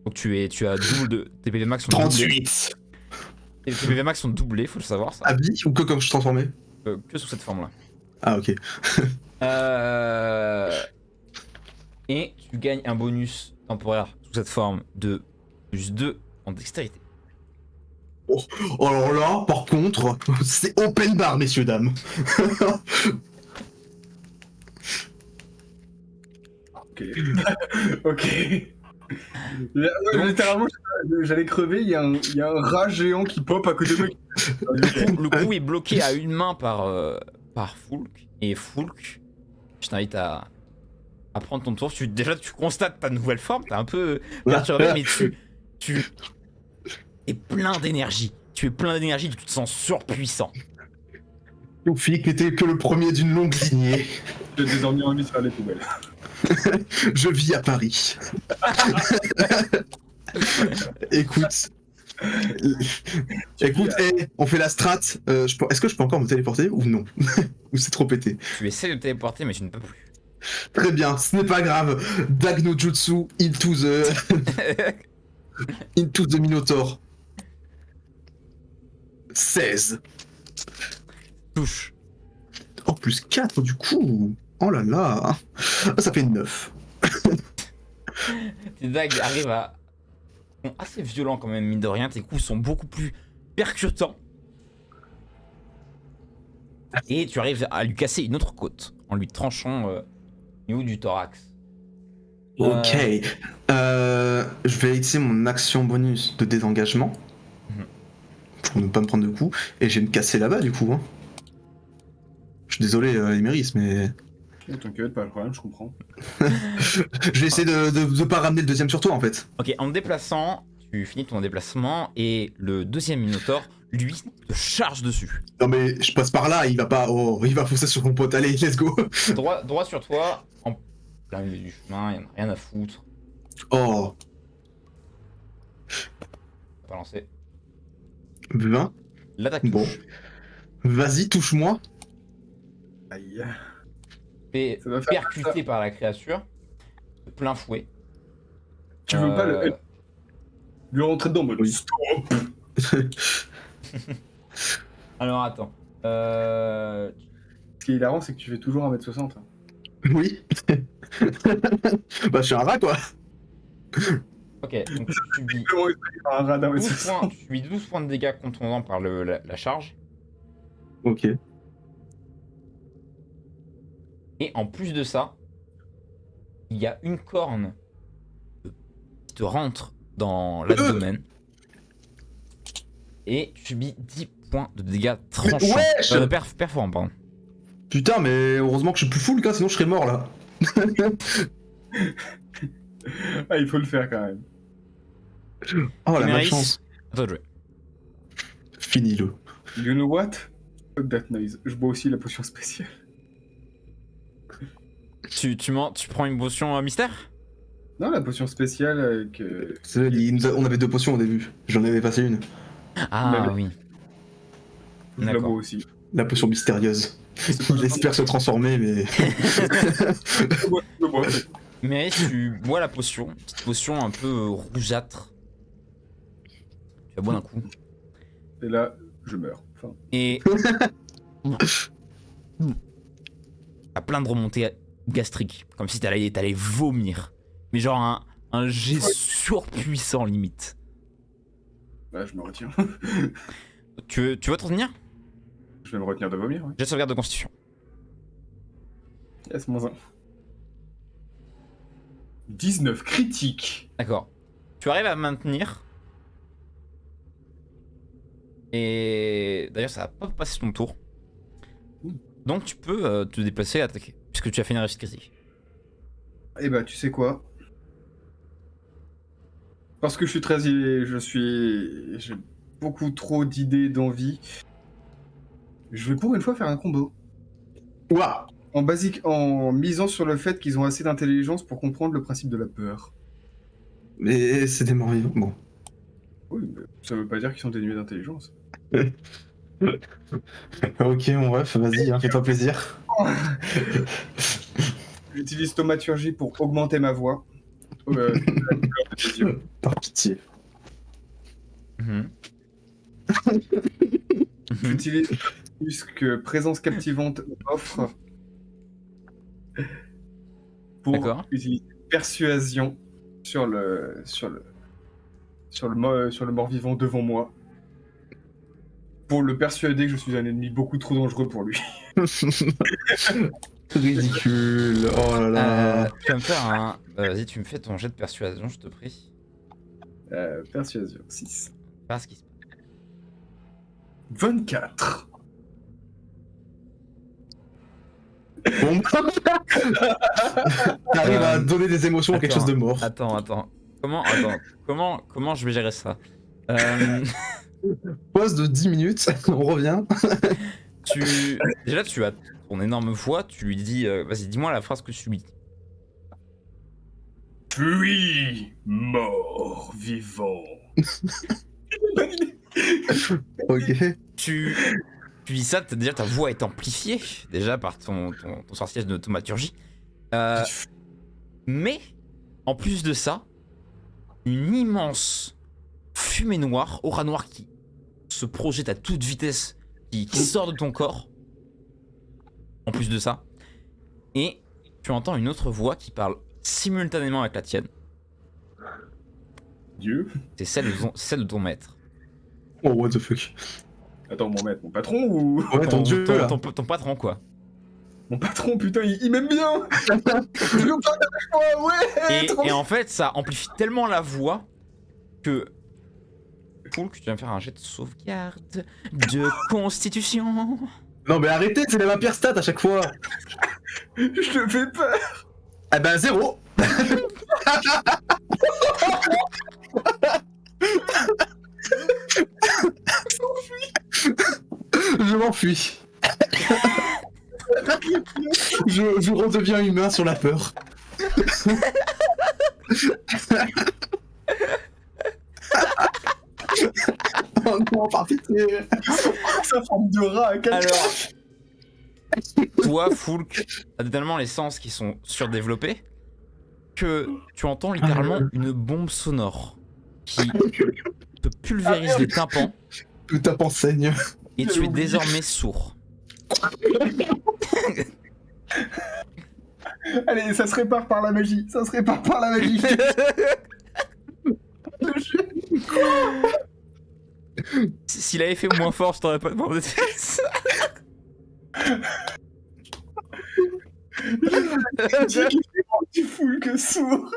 Donc tu as double de tes PV max sont doublés. 38. Tes PV max sont doublés, faut le savoir ça. À vie ou que comme je suis transformé? Que sous cette forme-là. Ah, ok. Et tu gagnes un bonus temporaire sous cette forme de plus 2 en dextérité. Oh, alors là, par contre, c'est open bar, messieurs, dames. Ok. Ok. Littéralement, j'allais crever, il y a un rat géant qui pop à côté de moi. Le coup est bloqué à une main par Foulk. Et Foulk, je t'invite à prendre ton tour. Déjà, tu constates ta nouvelle forme, t'es un peu perturbé, mais tu es plein d'énergie. Tu es plein d'énergie, tu te sens surpuissant. Tofik n'était que le premier d'une longue lignée. J'ai désormais envie de faire les poubelles. Je vis à Paris. Écoute. Écoute, on fait la strat. Est-ce que je peux encore me téléporter ou non? Ou c'est trop pété? Tu essaies de te téléporter, mais tu ne peux plus. Très bien, ce n'est pas grave. Dag no Jutsu into the Minotaur. 16. Touche. Oh, plus 4 du coup. Oh là là. Ça fait 9. Tes dagues arrivent à... sont assez violents quand même, mine de rien. Tes coups sont beaucoup plus percutants. Et tu arrives à lui casser une autre côte en lui tranchant au niveau du thorax. Ok. Je vais utiliser mon action bonus de désengagement. Mhm. Pour pour ne pas me prendre de coups, et je vais me casser là-bas du coup. Hein. Je suis désolé, Emeris, mais. Oh, t'inquiète, pas de problème, je comprends. Je vais essayer de pas ramener le deuxième sur toi en fait. Ok, en te déplaçant, tu finis ton déplacement et le deuxième Minotaure, lui, te charge dessus. Non mais je passe par là, il va pas. Oh, il va foncer sur mon pote, allez, let's go. Droit sur toi, en plein milieu du chemin, il n'y en a rien à foutre. Oh, Pas lancé. 20. L'attaque Bon. touche. Vas-y, touche-moi. Aïe. Fait Ça va faire percuté par la créature, de plein fouet. Tu veux pas Euh, lui rentrer dedans en mode Oui. stop. Alors attends. Ce qui est hilarant, c'est que tu fais toujours 1m60. hein. Oui. Bah, je suis un rat quoi. Ok, donc tu subis Comment il fait un rat 12 1m60? points, tu subis 12 points de dégâts contondants par la charge. Ok. Et en plus de ça, il y a une corne qui te rentre dans l'abdomen. Et tu subis 10 points de dégâts tranchants. wesh Perforant, pardon. Putain, mais heureusement que je suis plus full, sinon je serais mort là. Ah, il faut le faire quand même. Oh la Emeris, malchance. à toi de jouer. Finis-le. You know what? Fuck that noise. Je bois aussi la potion spéciale. Tu prends une potion mystère? Non, la potion spéciale avec. On avait 2 potions au début. J'en avais passé une. Ah Mais- oui. Je la D'accord. bois aussi. La potion mystérieuse. J'espère se transformer, mais. Je bois. Mais tu bois la potion, petite potion un peu rougeâtre. Tu la bois d'un coup. Et là, je meurs. Enfin, Et. T'as plein de remontées gastriques. Comme si t'allais vomir. Mais genre un jet surpuissant limite. là, je me retiens. Tu veux te retenir? Je vais me retenir de vomir, ouais. Jet de sauvegarde de constitution. Yes, -1. 19 critique. D'accord. Tu arrives à maintenir. Et d'ailleurs, ça va pas passer ton tour. Donc tu peux te déplacer et attaquer. Puisque tu as fait une réussite critique. Eh bah, tu sais quoi? Parce que je suis très. J'ai beaucoup trop d'idées, d'envie. Je vais pour une fois faire un combo. Ouah. En misant sur le fait qu'ils ont assez d'intelligence pour comprendre le principe de la peur. Mais c'est des morts vivants. Bon. Oui, mais ça veut pas dire qu'ils sont dénués d'intelligence. Ok, mon ref, vas-y, hein, fais-toi plaisir. J'utilise thaumaturgie pour augmenter ma voix. La couleur de tes yeux. Par pitié. Mhm. J'utilise plus que présence captivante offre pour D'accord. utiliser persuasion sur le mort-vivant devant moi pour le persuader que je suis un ennemi beaucoup trop dangereux pour lui. Ridicule. Oh là là. Tu vas me faire un. Vas-y, tu me fais ton jet de persuasion, je te prie. Persuasion 6. Pas ce qui se passe. 24. Bon. T'arrives à donner des émotions à quelque chose de mort. Attends. Comment je vais gérer ça? Pause de 10 minutes, on revient. Déjà, tu as ton énorme voix, tu lui dis. Vas-y, dis-moi la phrase que tu lui dis. Puis mort vivant. Ok. Tu dis ça, déjà ta voix est amplifiée, déjà par ton sortilège de thaumaturgie. Mais, en plus de ça, une immense fumée noire, aura noire qui se projette à toute vitesse, qui sort de ton corps. En plus de ça. Et tu entends une autre voix qui parle simultanément avec la tienne. Dieu. C'est celle de ton maître. Oh, what the fuck. Attends, mon maître, mon patron ou... Ouais, ton dieu là. Ton patron, quoi. Mon patron, putain, il m'aime bien. Je veux pas avec moi, ouais. trop Et en fait, ça amplifie tellement la voix que Poulk, tu vas me faire un jet de sauvegarde de constitution. Non mais arrêtez, c'est la pire stat à chaque fois. Je te fais peur. Ah bah 0. Je m'enfuis. Je redeviens humain sur la peur. Oh non, par pitié. Sa forme de rat à quelqu'un. Alors, toi, Foulk, t'as tellement les sens qui sont surdéveloppés que tu entends littéralement une bombe sonore qui te pulvérise les tympans Tout tape en saigne. et tu es désormais sourd. Allez, ça se répare par la magie. Ça se répare par la magie. S'il avait fait moins fort, je t'aurais pas demandé de faire ça. Tu fous que sourd.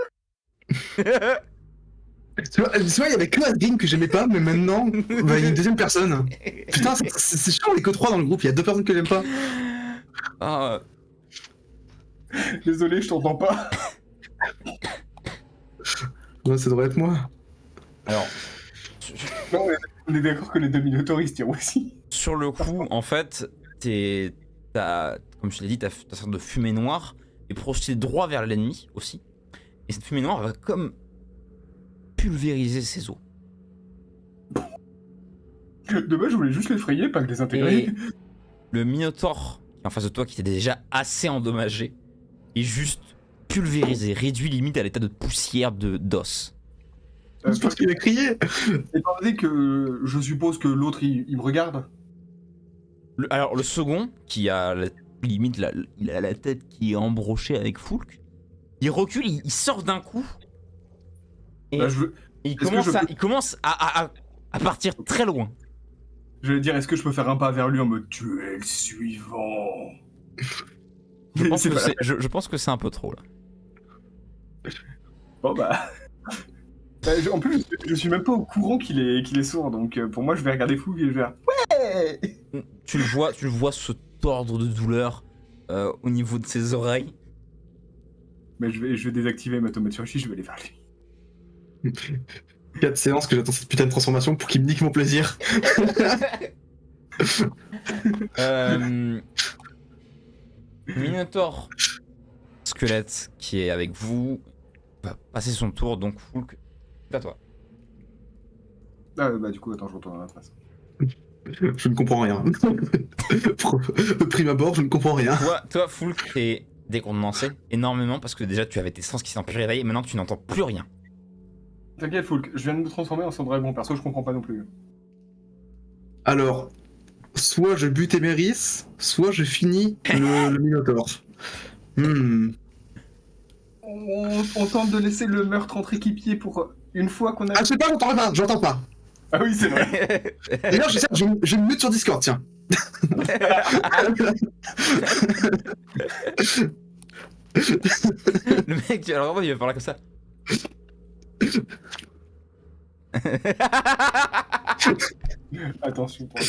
Tu vois, il y avait que Asgreen que j'aimais pas, mais maintenant, bah, il y a une deuxième personne. Putain, c'est chiant, on est que 3 dans le groupe, il y a 2 personnes que j'aime pas. Ah, Désolé, je t'entends pas. Ouais, ça devrait être moi. alors, Non, mais on est d'accord que les deux minotauristes tirent aussi. sur le coup, en fait, comme je l'ai dit, t'as une sorte de fumée noire et projetée droit vers l'ennemi aussi. Et cette fumée noire va comme pulvériser ses os. De base, je voulais juste l'effrayer, pas que les intégrer. Et le Minotaur qui est en face de toi, qui était déjà assez endommagé, est juste pulvérisé, réduit limite à l'état de poussière d'os. C'est parce qu'il a crié. Étant donné que je suppose que l'autre il me regarde. Alors le second, qui a limite il a la tête qui est embrochée avec Foulk, il recule, il sort d'un coup. Et, Bah, je veux... et Est-ce que il commence à partir très loin. Je vais dire, est-ce que je peux faire un pas vers lui en mode tu es le suivant? Je pense que c'est un peu trop là. Bon bah. En plus, je suis même pas au courant qu'il est sourd, donc pour moi, je vais regarder fou et je vais faire ouais. Tu le vois se tordre de douleur au niveau de ses oreilles. Mais je vais désactiver ma tomate sur chi, je vais aller vers lui. 4 séances que j'attends cette putain de transformation pour qu'il me nique mon plaisir. Minotaur squelette qui est avec vous va passer son tour, donc Foulk, c'est à toi. Ah bah du coup, attends, je retourne à la face. Je ne comprends rien. De prime abord, je ne comprends rien. Toi Foulk, t'es décontenancé énormément parce que déjà tu avais tes sens qui sont plus réveillés et maintenant tu n'entends plus rien. T'inquiète, Foulk, je viens de me transformer en dragon, perso, je comprends pas non plus. Alors, soit je bute Emeris, soit je finis le Minotaur. On tente de laisser le meurtre entre équipiers pour une fois qu'on a... Ah, je sais pas, j'entends pas. Ah oui, c'est vrai. D'ailleurs, je me mute sur Discord, tiens. Le mec, alors vraiment, il va parler comme ça. Attention pour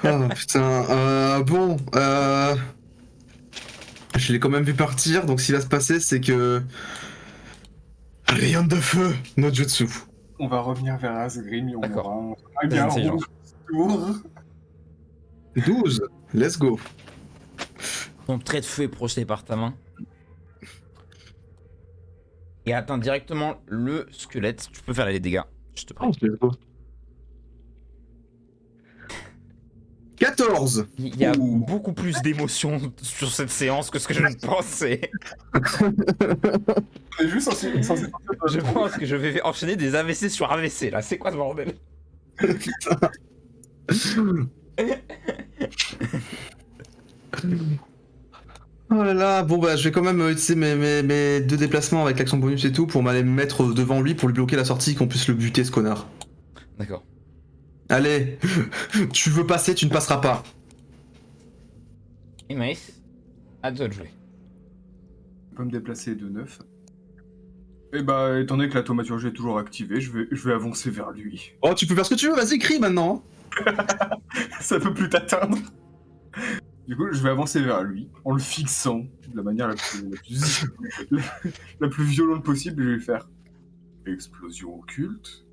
Ah putain, bon, je l'ai quand même vu partir, donc ce qui va se passer, c'est que... Rayon de feu, notre jutsu. On va revenir vers Asgreen et on D'accord. aura un Très gars intelligent. rouge sourd. 12, let's go. Ton trait de feu est projeté par ta main et atteint directement le squelette. Tu peux faire les dégâts, je te prie. 14. Il y a Ouh. beaucoup plus d'émotions sur cette séance que ce que je ne pensais. On est juste censé Je pense que je vais enchaîner des AVC sur AVC là. C'est quoi ce bordel? Oh là là, bon bah je vais quand même utiliser mes 2 déplacements avec l'action bonus et tout pour m'aller me mettre devant lui pour lui bloquer la sortie, qu'on puisse le buter ce connard. D'accord. Allez, tu veux passer, tu ne passeras pas. Et Maïs, à toi de jouer. Je peux me déplacer de 9. Et bah, étant donné que la thaumaturgie est toujours activée, je vais avancer vers lui. Oh, tu peux faire ce que tu veux, vas-y, crie maintenant. Ça peut plus t'atteindre. Du coup, je vais avancer vers lui en le fixant de la manière la plus violente possible. Je vais faire explosion occulte.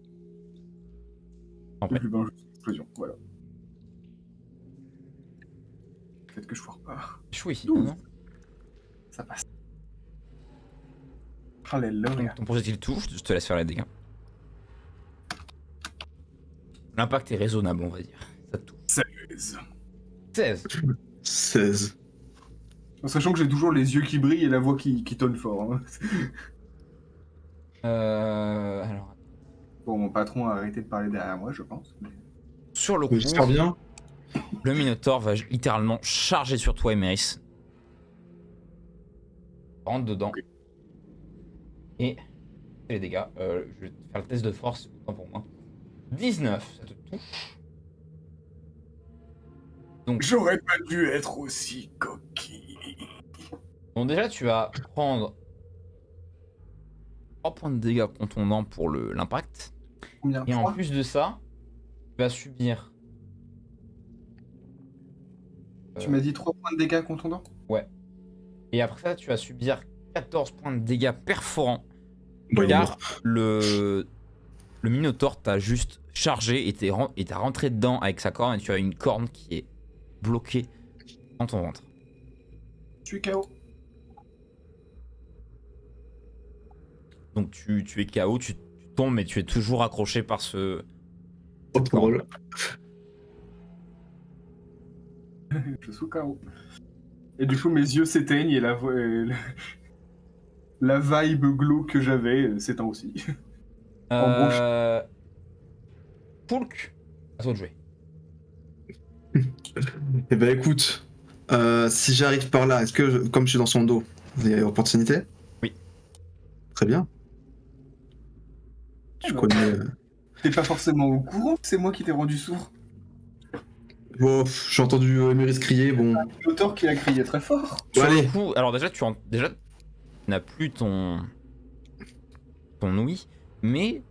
En Le fait. plus bas, explosion, voilà. Peut-être que je foire pas. Échoue ici. 12. Non Ça passe. Alléluia. Donc ton projectile touche, je te laisse faire les dégâts. L'impact est raisonnable, on va dire. Ça te touche. 16. 16. 16. En sachant que j'ai toujours les yeux qui brillent et la voix qui tonne fort. Hein. Alors, Bon, mon patron a arrêté de parler derrière moi, je pense. Mais... sur le coup, J'espère bien. le Minotaur va littéralement charger sur toi, Emeris. Rentre dedans. Ok. Et les dégâts. Je vais te faire le test de force, autant pour moi. 19, ça te touche. Donc, J'aurais pas dû être aussi coquille. donc déjà, tu vas prendre 3 points de dégâts contondants pour l'impact. Combien? Et en 3? plus de ça, tu vas subir... Tu m'as dit 3 points de dégâts contondants? Et après ça, tu vas subir 14 points de dégâts perforants. Bon, il est mort. Car le Minotaur t'a juste chargé et t'as rentré dedans avec sa corne et tu as une corne qui est bloquée dans ton ventre. Je suis KO. Donc tu es KO, tu tombes mais tu es toujours accroché par ce... Oh, trop drôle. Je suis KO. Et du coup, mes yeux s'éteignent et la vibe glow que j'avais s'éteint aussi. Poulk, à toi de jouer. Eh ben écoute, si j'arrive par là, est-ce que, comme je suis dans son dos, il y a opportunité? Oui. Très bien. Tu non. connais... T'es pas forcément au courant que c'est moi qui t'ai rendu sourd. Bon, j'ai entendu Emeris crier, bon... L'auteur qui a crié très fort. Sur allez. le coup, alors déjà tu n'as plus ton ouïe, mais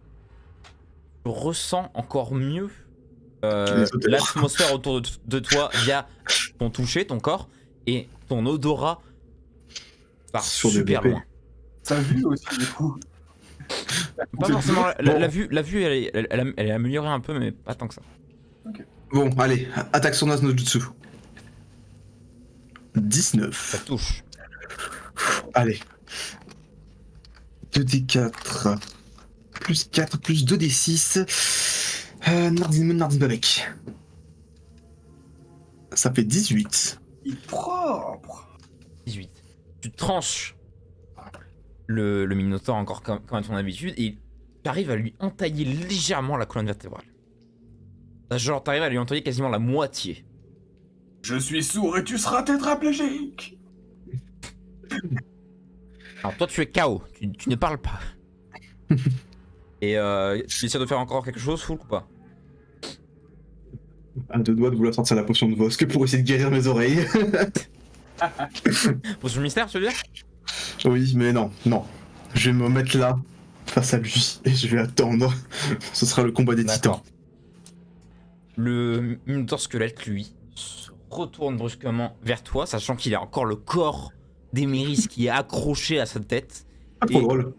tu ressens encore mieux Les odeurs. l'atmosphère autour de toi via ton toucher, ton corps, et ton odorat part super Surdéveloppé. loin. T'as vu aussi, du coup. Pas forcément Bon. la vue elle est améliorée un peu, mais pas tant que ça. Bon, allez, attaque son as no jutsu. Ça 19. touche. Allez. 2d4. Plus 4, plus 2d6. Nardin Babek. Ça fait 18. Il est propre. 18. Tu tranches le Minotaur encore comme à ton habitude et tu arrives à lui entailler légèrement la colonne vertébrale. Genre t'arrives à lui entailler quasiment la moitié. Je suis sourd et tu seras tétraplégique. Alors toi tu es KO, tu ne parles pas. Et tu essaies de faire encore quelque chose, Foulk, ou pas? À deux doigts de vouloir sortir la potion de Vosk pour essayer de guérir mes oreilles. Potion de mystère, tu veux dire? Oui, mais non, non. Je vais me mettre là, face à lui, et je vais attendre. Ce sera le combat des titans. D'accord. Le Minotaur squelette, lui, se retourne brusquement vers toi, sachant qu'il a encore le corps d'Emeris qui est accroché à sa tête. Ah, trop Et drôle.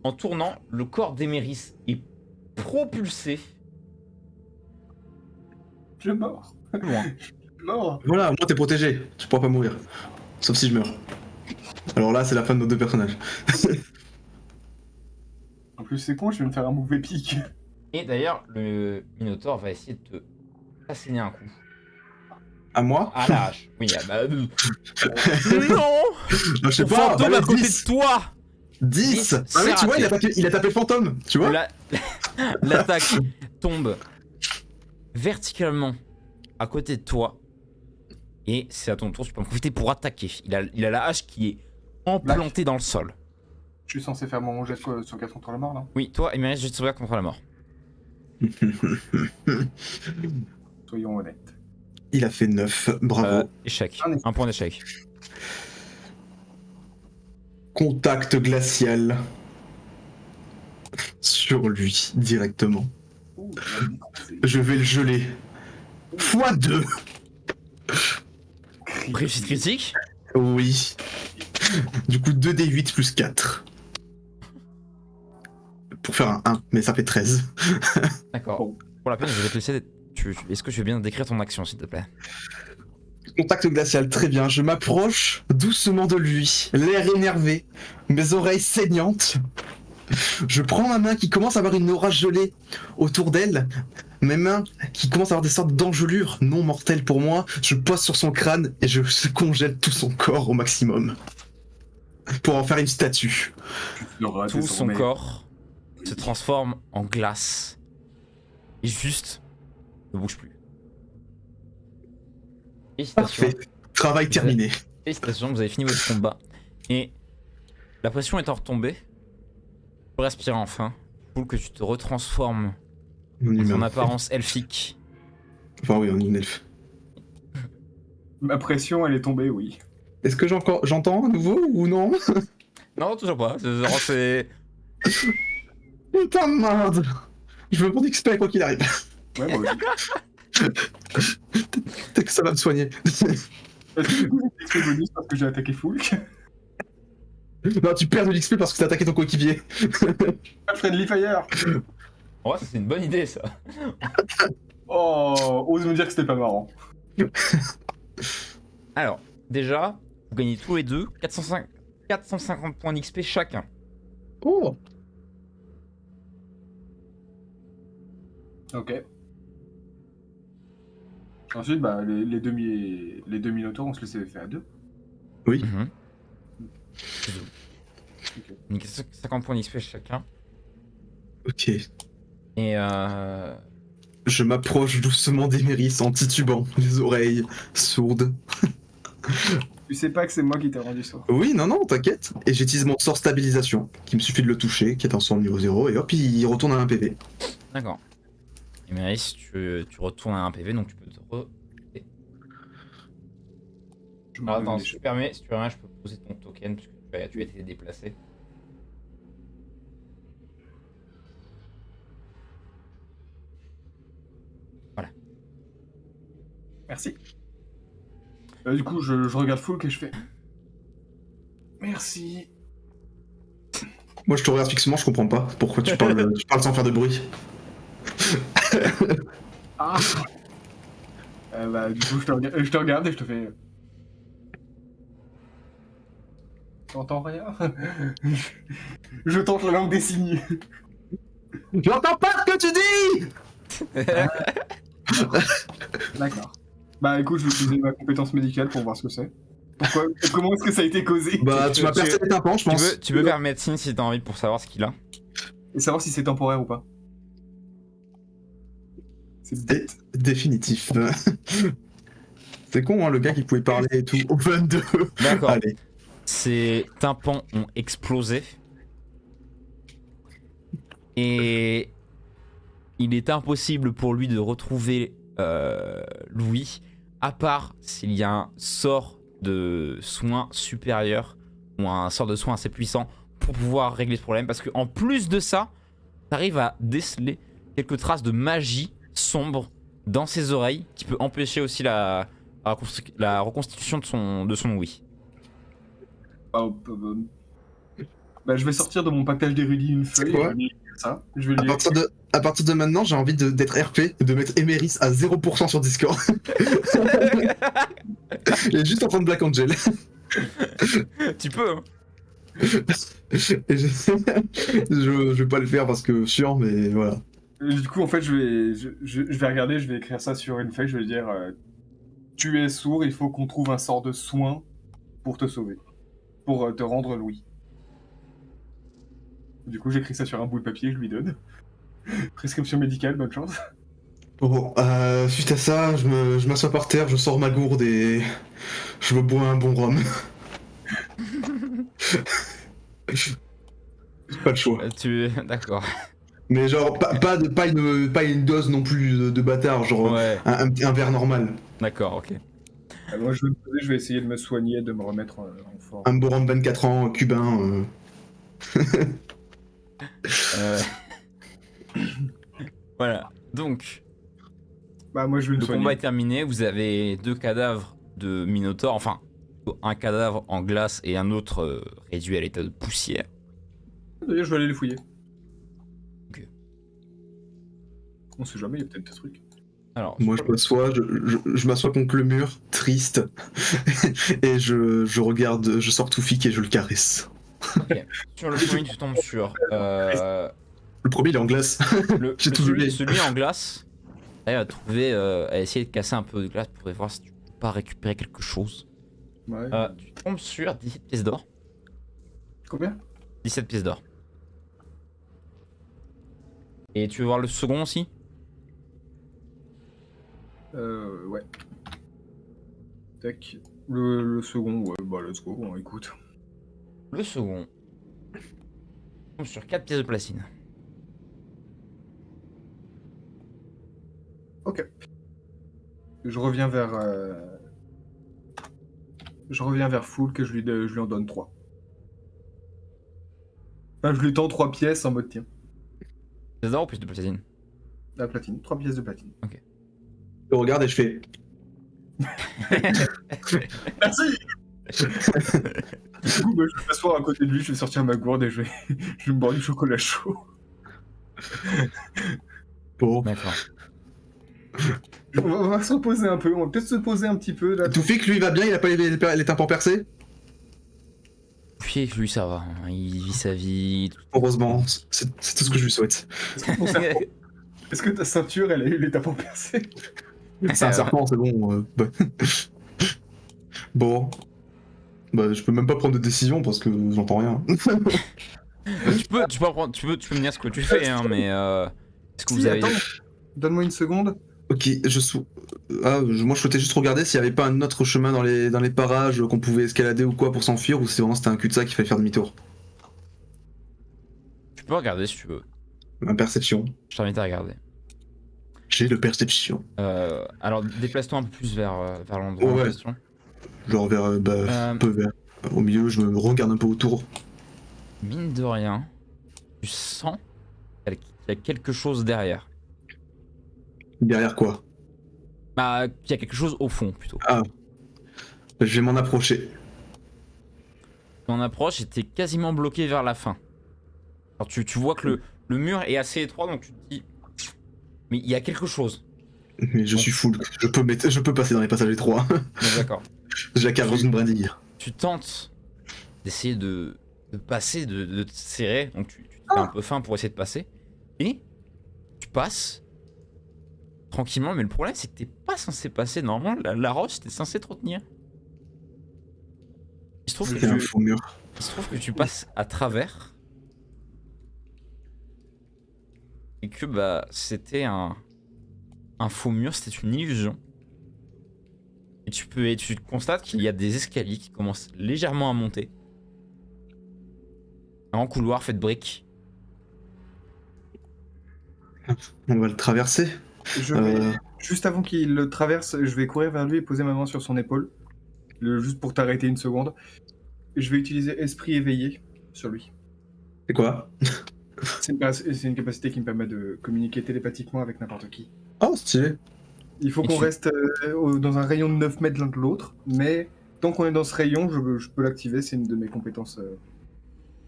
en tournant, le corps d'Emeris est propulsé Je mors. plus loin. Je mors. Voilà, moi t'es protégé, tu pourras pas mourir. Sauf si je meurs. Alors là, c'est la fin de nos deux personnages. En plus, c'est con, je vais me faire un move épique. Et d'ailleurs, le Minotaur va essayer de te asséner un coup. À moi? À la hache. Oui, non Je sais Ton pas, fantôme allez, à côté 10. de toi 10. Ah c'est oui, tu vois, raté. il a tapé le fantôme, tu vois? L'attaque tombe verticalement à côté de toi. Et c'est à ton tour, tu peux en profiter pour attaquer. Il a la hache qui est implantée dans le sol. Je suis censé faire mon jet de sauvegarde contre la mort, là. Oui, toi, Emeris, je te sauvegarde contre la mort. Soyons honnêtes. Il a fait 9, bravo. Échec. Un échec. Un point d'échec. Contact glacial sur lui directement. Ouh, Je vais le geler. x2. Réussite critique. Oui. Du coup 2d8 plus 4. Pour faire un 1, mais ça fait 13. D'accord. Bon. Pour la peine, je vais te laisser. Est-ce que tu veux bien décrire ton action, s'il te plaît? Contact glacial, très bien. Je m'approche doucement de lui, l'air énervé, mes oreilles saignantes. Je prends ma main qui commence à avoir une aura gelée autour d'elle, mes mains qui commencent à avoir des sortes d'engelures non mortelles pour moi. Je pose sur son crâne et je congèle tout son corps au maximum pour en faire une statue. Tout son corps se transforme en glace et juste ne bouge plus. Félicitations. Parfait. Travail terminé. Félicitations, vous avez fini votre combat. Et la pression étant retombée, tu respires enfin, pour que tu te retransformes en ton apparence elfique. Enfin oui, on est une elfe. Ma pression, elle est tombée, oui. Est-ce que j'entends à nouveau ou non? Non, toujours pas. C'est. Putain de merde. Je veux mon XP quoi qu'il arrive. Ouais, moi aussi. Peut-être que ça va me soigner. Est-ce que du coup, j'ai fait bonus parce que j'ai attaqué Foulk? Non, tu perds de l'XP parce que t'as attaqué ton coéquipier. Pas de Friendly Fire. Ouais, c'est une bonne idée ça. Oh, ose me dire que c'était pas marrant. Alors, déjà, vous gagnez tous les deux 450 points d'XP chacun. Oh. Ok. Ensuite, bah, les demi-minotaures, on se laissait faire à deux. Oui. Ok. Donc 50 points d'XP chacun. Ok. Et Je m'approche doucement d'Emeris en titubant, les oreilles sourdes. Tu sais pas que c'est moi qui t'ai rendu ça. Oui, non, t'inquiète. Et j'utilise mon sort stabilisation, qui me suffit de le toucher, qui est un sort niveau 0, et hop, il retourne à 1 PV. d'accord. Et Méris, tu retournes à un PV, donc tu peux te Alors, attends, si tu permets, je peux poser ton token, puisque tu as été déplacé. Voilà. Merci. Du coup, je regarde Foulk et je fais... Merci. Moi, je te regarde fixement, je comprends pas pourquoi tu parles sans faire de bruit. Ah. Bah, du coup, je te regarde et je te fais... T'entends rien? Je tente la langue des signes. J'entends pas ce que tu dis. D'accord. Bah écoute, je vais utiliser ma compétence médicale pour voir ce que c'est. Comment est-ce que ça a été causé? Bah, tu m'as percé les tympans, je pense. Tu peux faire médecine si t'as envie pour savoir ce qu'il a. Et savoir si c'est temporaire ou pas. C'est bête. Définitif. C'est con, hein, le gars qui pouvait parler et tout. Au 22. D'accord. Allez. Ses tympans ont explosé. Et il est impossible pour lui de retrouver Louis, à part s'il y a un sort de soin supérieur ou un sort de soin assez puissant pour pouvoir régler ce problème. Parce qu'en plus de ça, t'arrives à déceler quelques traces de magie sombre dans ses oreilles qui peut empêcher aussi la reconstitution de son ouïe. Bah, je vais sortir de mon pactage d'érudit une feuille. Quoi Ça. Je vais À partir de maintenant, j'ai envie d'être RP, de mettre Emeris à 0% sur Discord. Il est juste en train de Black Angel. Tu peux, hein. Et je vais pas le faire parce que chiant, mais voilà. Du coup, en fait, je vais regarder, je vais écrire ça sur une feuille, je vais dire tu es sourd, il faut qu'on trouve un sort de soin pour te sauver. Pour te rendre Louis. Du coup, j'écris ça sur un bout de papier, je lui donne. Prescription médicale, bonne chance. Bon, suite à ça, je m'assois par terre, je sors ma gourde et je me bois un bon rhum. Pas le choix. D'accord. Mais genre, pas une dose non plus de bâtard, genre Ouais. un verre normal. D'accord, ok. Moi, je vais me poser, je vais essayer de me soigner, de me remettre en forme. Un Boran de 24 ans, cubain. Euh, Voilà, donc Bah, moi, je vais me le soigner. combat est terminé, vous avez 2 cadavres de Minotaur, enfin un cadavre en glace et un autre réduit à l'état de poussière. D'ailleurs, je vais aller les fouiller. Ok. On sait jamais, il y a peut-être des trucs. Alors, Moi, je m'assois contre le mur, triste, et je regarde, je sors Toufik et je le caresse. ok. Sur le premier, tu tombes sur Le premier, il est en glace. J'ai tout gelé. celui en glace. Elle va trouver, à essayer de casser un peu de glace pour voir si tu peux pas récupérer quelque chose. Ouais. Tu tombes sur 17 pièces d'or. Combien 17 pièces d'or. Et tu veux voir le second aussi? Ouais. Tac. Le second, ouais, bah, let's go, on écoute. Le second. Tu tombes sur 4 pièces de platine. Ok. Je reviens vers. Je reviens vers Foul que je lui en donne 3. Enfin, je lui tends 3 pièces en mode tiens. Pièces d'or ou plus de platine? La platine, 3 pièces de platine. Je regarde et je fais. Merci. Du coup, bah, je vais m'asseoir à côté de lui, je vais sortir ma gourde et je vais me boire du chocolat chaud. Bon. D'accord. On va se reposer un peu, on va peut-être se poser un petit peu là. Toufik, lui, il va bien, il a pas les tympans percés. Puis lui ça va, hein, il vit sa vie. Heureusement, c'est tout ce que je lui souhaite. Est-ce que ta ceinture, elle a eu les tapons percés? C'est un serpent, c'est bon. Bon. Bah, je peux même pas prendre de décision parce que j'entends rien. tu peux me dire ce que tu fais, hein, mais est-ce que Si, vous avez... attends, donne-moi une seconde. Ok, moi je souhaitais juste regarder s'il y avait pas un autre chemin dans les parages qu'on pouvait escalader ou quoi pour s'enfuir, ou si vraiment c'était un cul-de-sac qu'il fallait faire demi-tour. Tu peux regarder si tu veux. Ma perception. Je t'invite à regarder. J'ai le perception. Alors déplace-toi un peu plus vers l'endroit en Ouais. question. Genre un peu vers. Au milieu, je me regarde un peu autour. Mine de rien, tu sens qu'il y a quelque chose derrière. Derrière quoi? Bah, qu'il y a quelque chose au fond plutôt. Ah. Je vais m'en approcher. On approche et t'es quasiment bloqué vers la fin. Alors tu vois que le mur est assez étroit, donc tu te dis... Mais il y a quelque chose. Mais je suis full. Je peux passer dans les passages étroits. Bon, d'accord. J'ai la carte dans une brindille. Tu tentes d'essayer de passer, de te serrer, donc tu te fais un peu faim pour essayer de passer, et tu passes tranquillement, mais le problème c'est que t'es pas censé passer, normalement la roche t'es censé te retenir. Il se trouve C'est un faux mur. que tu passes à travers, et que bah c'était un faux mur, c'était une illusion. Et tu constates qu'il y a des escaliers qui commencent légèrement à monter. Un couloir fait de briques. On va le traverser. Je vais, juste avant qu'il le traverse, je vais courir vers lui et poser ma main sur son épaule. Juste pour t'arrêter une seconde. Je vais utiliser Esprit éveillé sur lui. C'est quoi? C'est une capacité qui me permet de communiquer télépathiquement avec n'importe qui. Oh, stylé. Il faut Et qu'on tu- reste dans un rayon de 9 mètres l'un de l'autre, mais tant qu'on est dans ce rayon, je peux l'activer, c'est une de mes compétences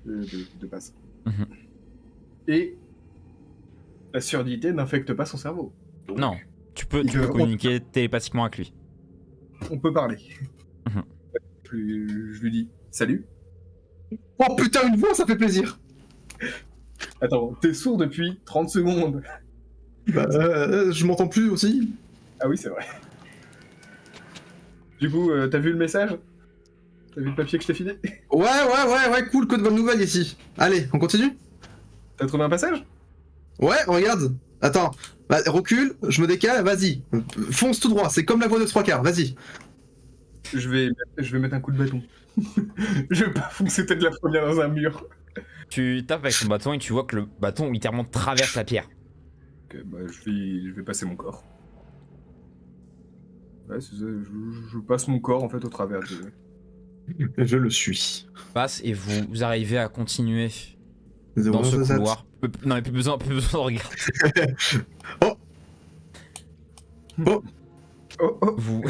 de base. Mhm. Et la surdité n'infecte pas son cerveau. Donc, Non, tu peux Je- communiquer télépathiquement avec lui. on peut parler. Mhm. Je lui dis salut. Oh putain, une voix, ça fait plaisir. Attends, t'es sourd depuis 30 secondes. Bah, je m'entends plus aussi. Ah oui, c'est vrai. Du coup, t'as vu le message? T'as vu le papier que je t'ai filé? Ouais, cool, que de bonnes nouvelles ici. Allez, on continue? T'as trouvé un passage? Ouais, regarde. Attends, bah, recule, je me décale, vas-y. Fonce tout droit, c'est comme la voie de 3/4, vas-y. Je vais mettre un coup de bâton. Je vais pas foncer tête la première dans un mur. Tu tapes avec ton bâton et tu vois que le bâton littéralement traverse la pierre. Ok, bah je vais passer mon corps. Ouais, je passe mon corps en fait au travers de. Je le suis. Passe et vous arrivez à continuer Zéro dans ce zéro, couloir. Non, mais plus besoin de regarder. Oh. Oh oh. Vous.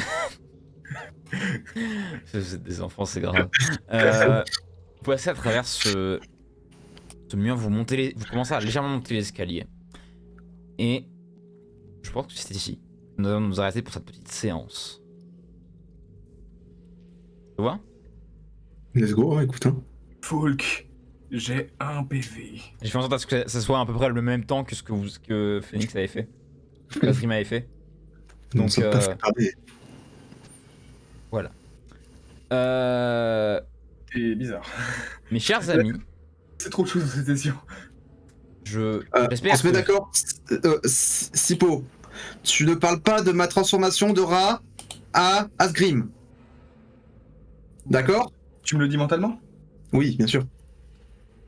Vous êtes des enfants, c'est grave. Vous passez à travers ce mur, vous commencez à légèrement monter l'escalier. Et je pense que c'est ici. Nous allons nous arrêter pour cette petite séance. Tu vois? Let's go, écoute. Hein. Folk, j'ai un PV. J'ai fait en sorte à ce que ça soit à peu près le même temps que ce que Phoenix avait fait. Que la stream avait fait. Donc, Donc, ça pas fait parler. voilà. C'est bizarre. Mes chers amis, C'est trop de choses dans cette session. j'espère On se met que... d'accord, Sipo, tu ne parles pas de ma transformation de rat à Asgrim. D'accord? Tu me le dis mentalement? Oui, bien sûr.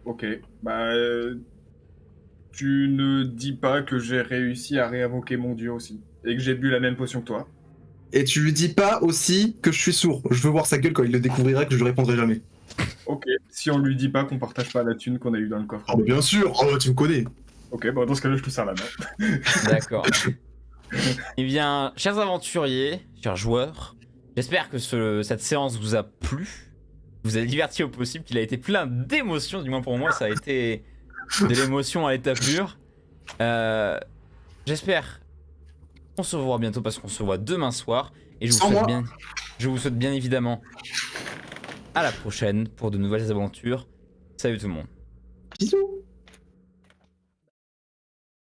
Ok. Bah. Tu ne dis pas que j'ai réussi à réinvoquer mon dieu aussi. Et que j'ai bu la même potion que toi. Et tu lui dis pas aussi que je suis sourd. Je veux voir sa gueule quand il le découvrira que je lui répondrai jamais. Ok. Si on lui dit pas qu'on partage pas la thune qu'on a eue dans le coffre. Oh, bien sûr, oh, tu me connais. Ok, bah dans ce cas-là, je te serre la main. D'accord. Eh bien, chers aventuriers, chers joueurs, j'espère que cette séance vous a plu, vous a diverti au possible, qu'il a été plein d'émotions, du moins pour moi, ça a été de l'émotion à l'état pur. J'espère qu'on se revoit bientôt parce qu'on se voit demain soir. Et je vous souhaite bien évidemment à la prochaine pour de nouvelles aventures. Salut tout le monde. Bisous.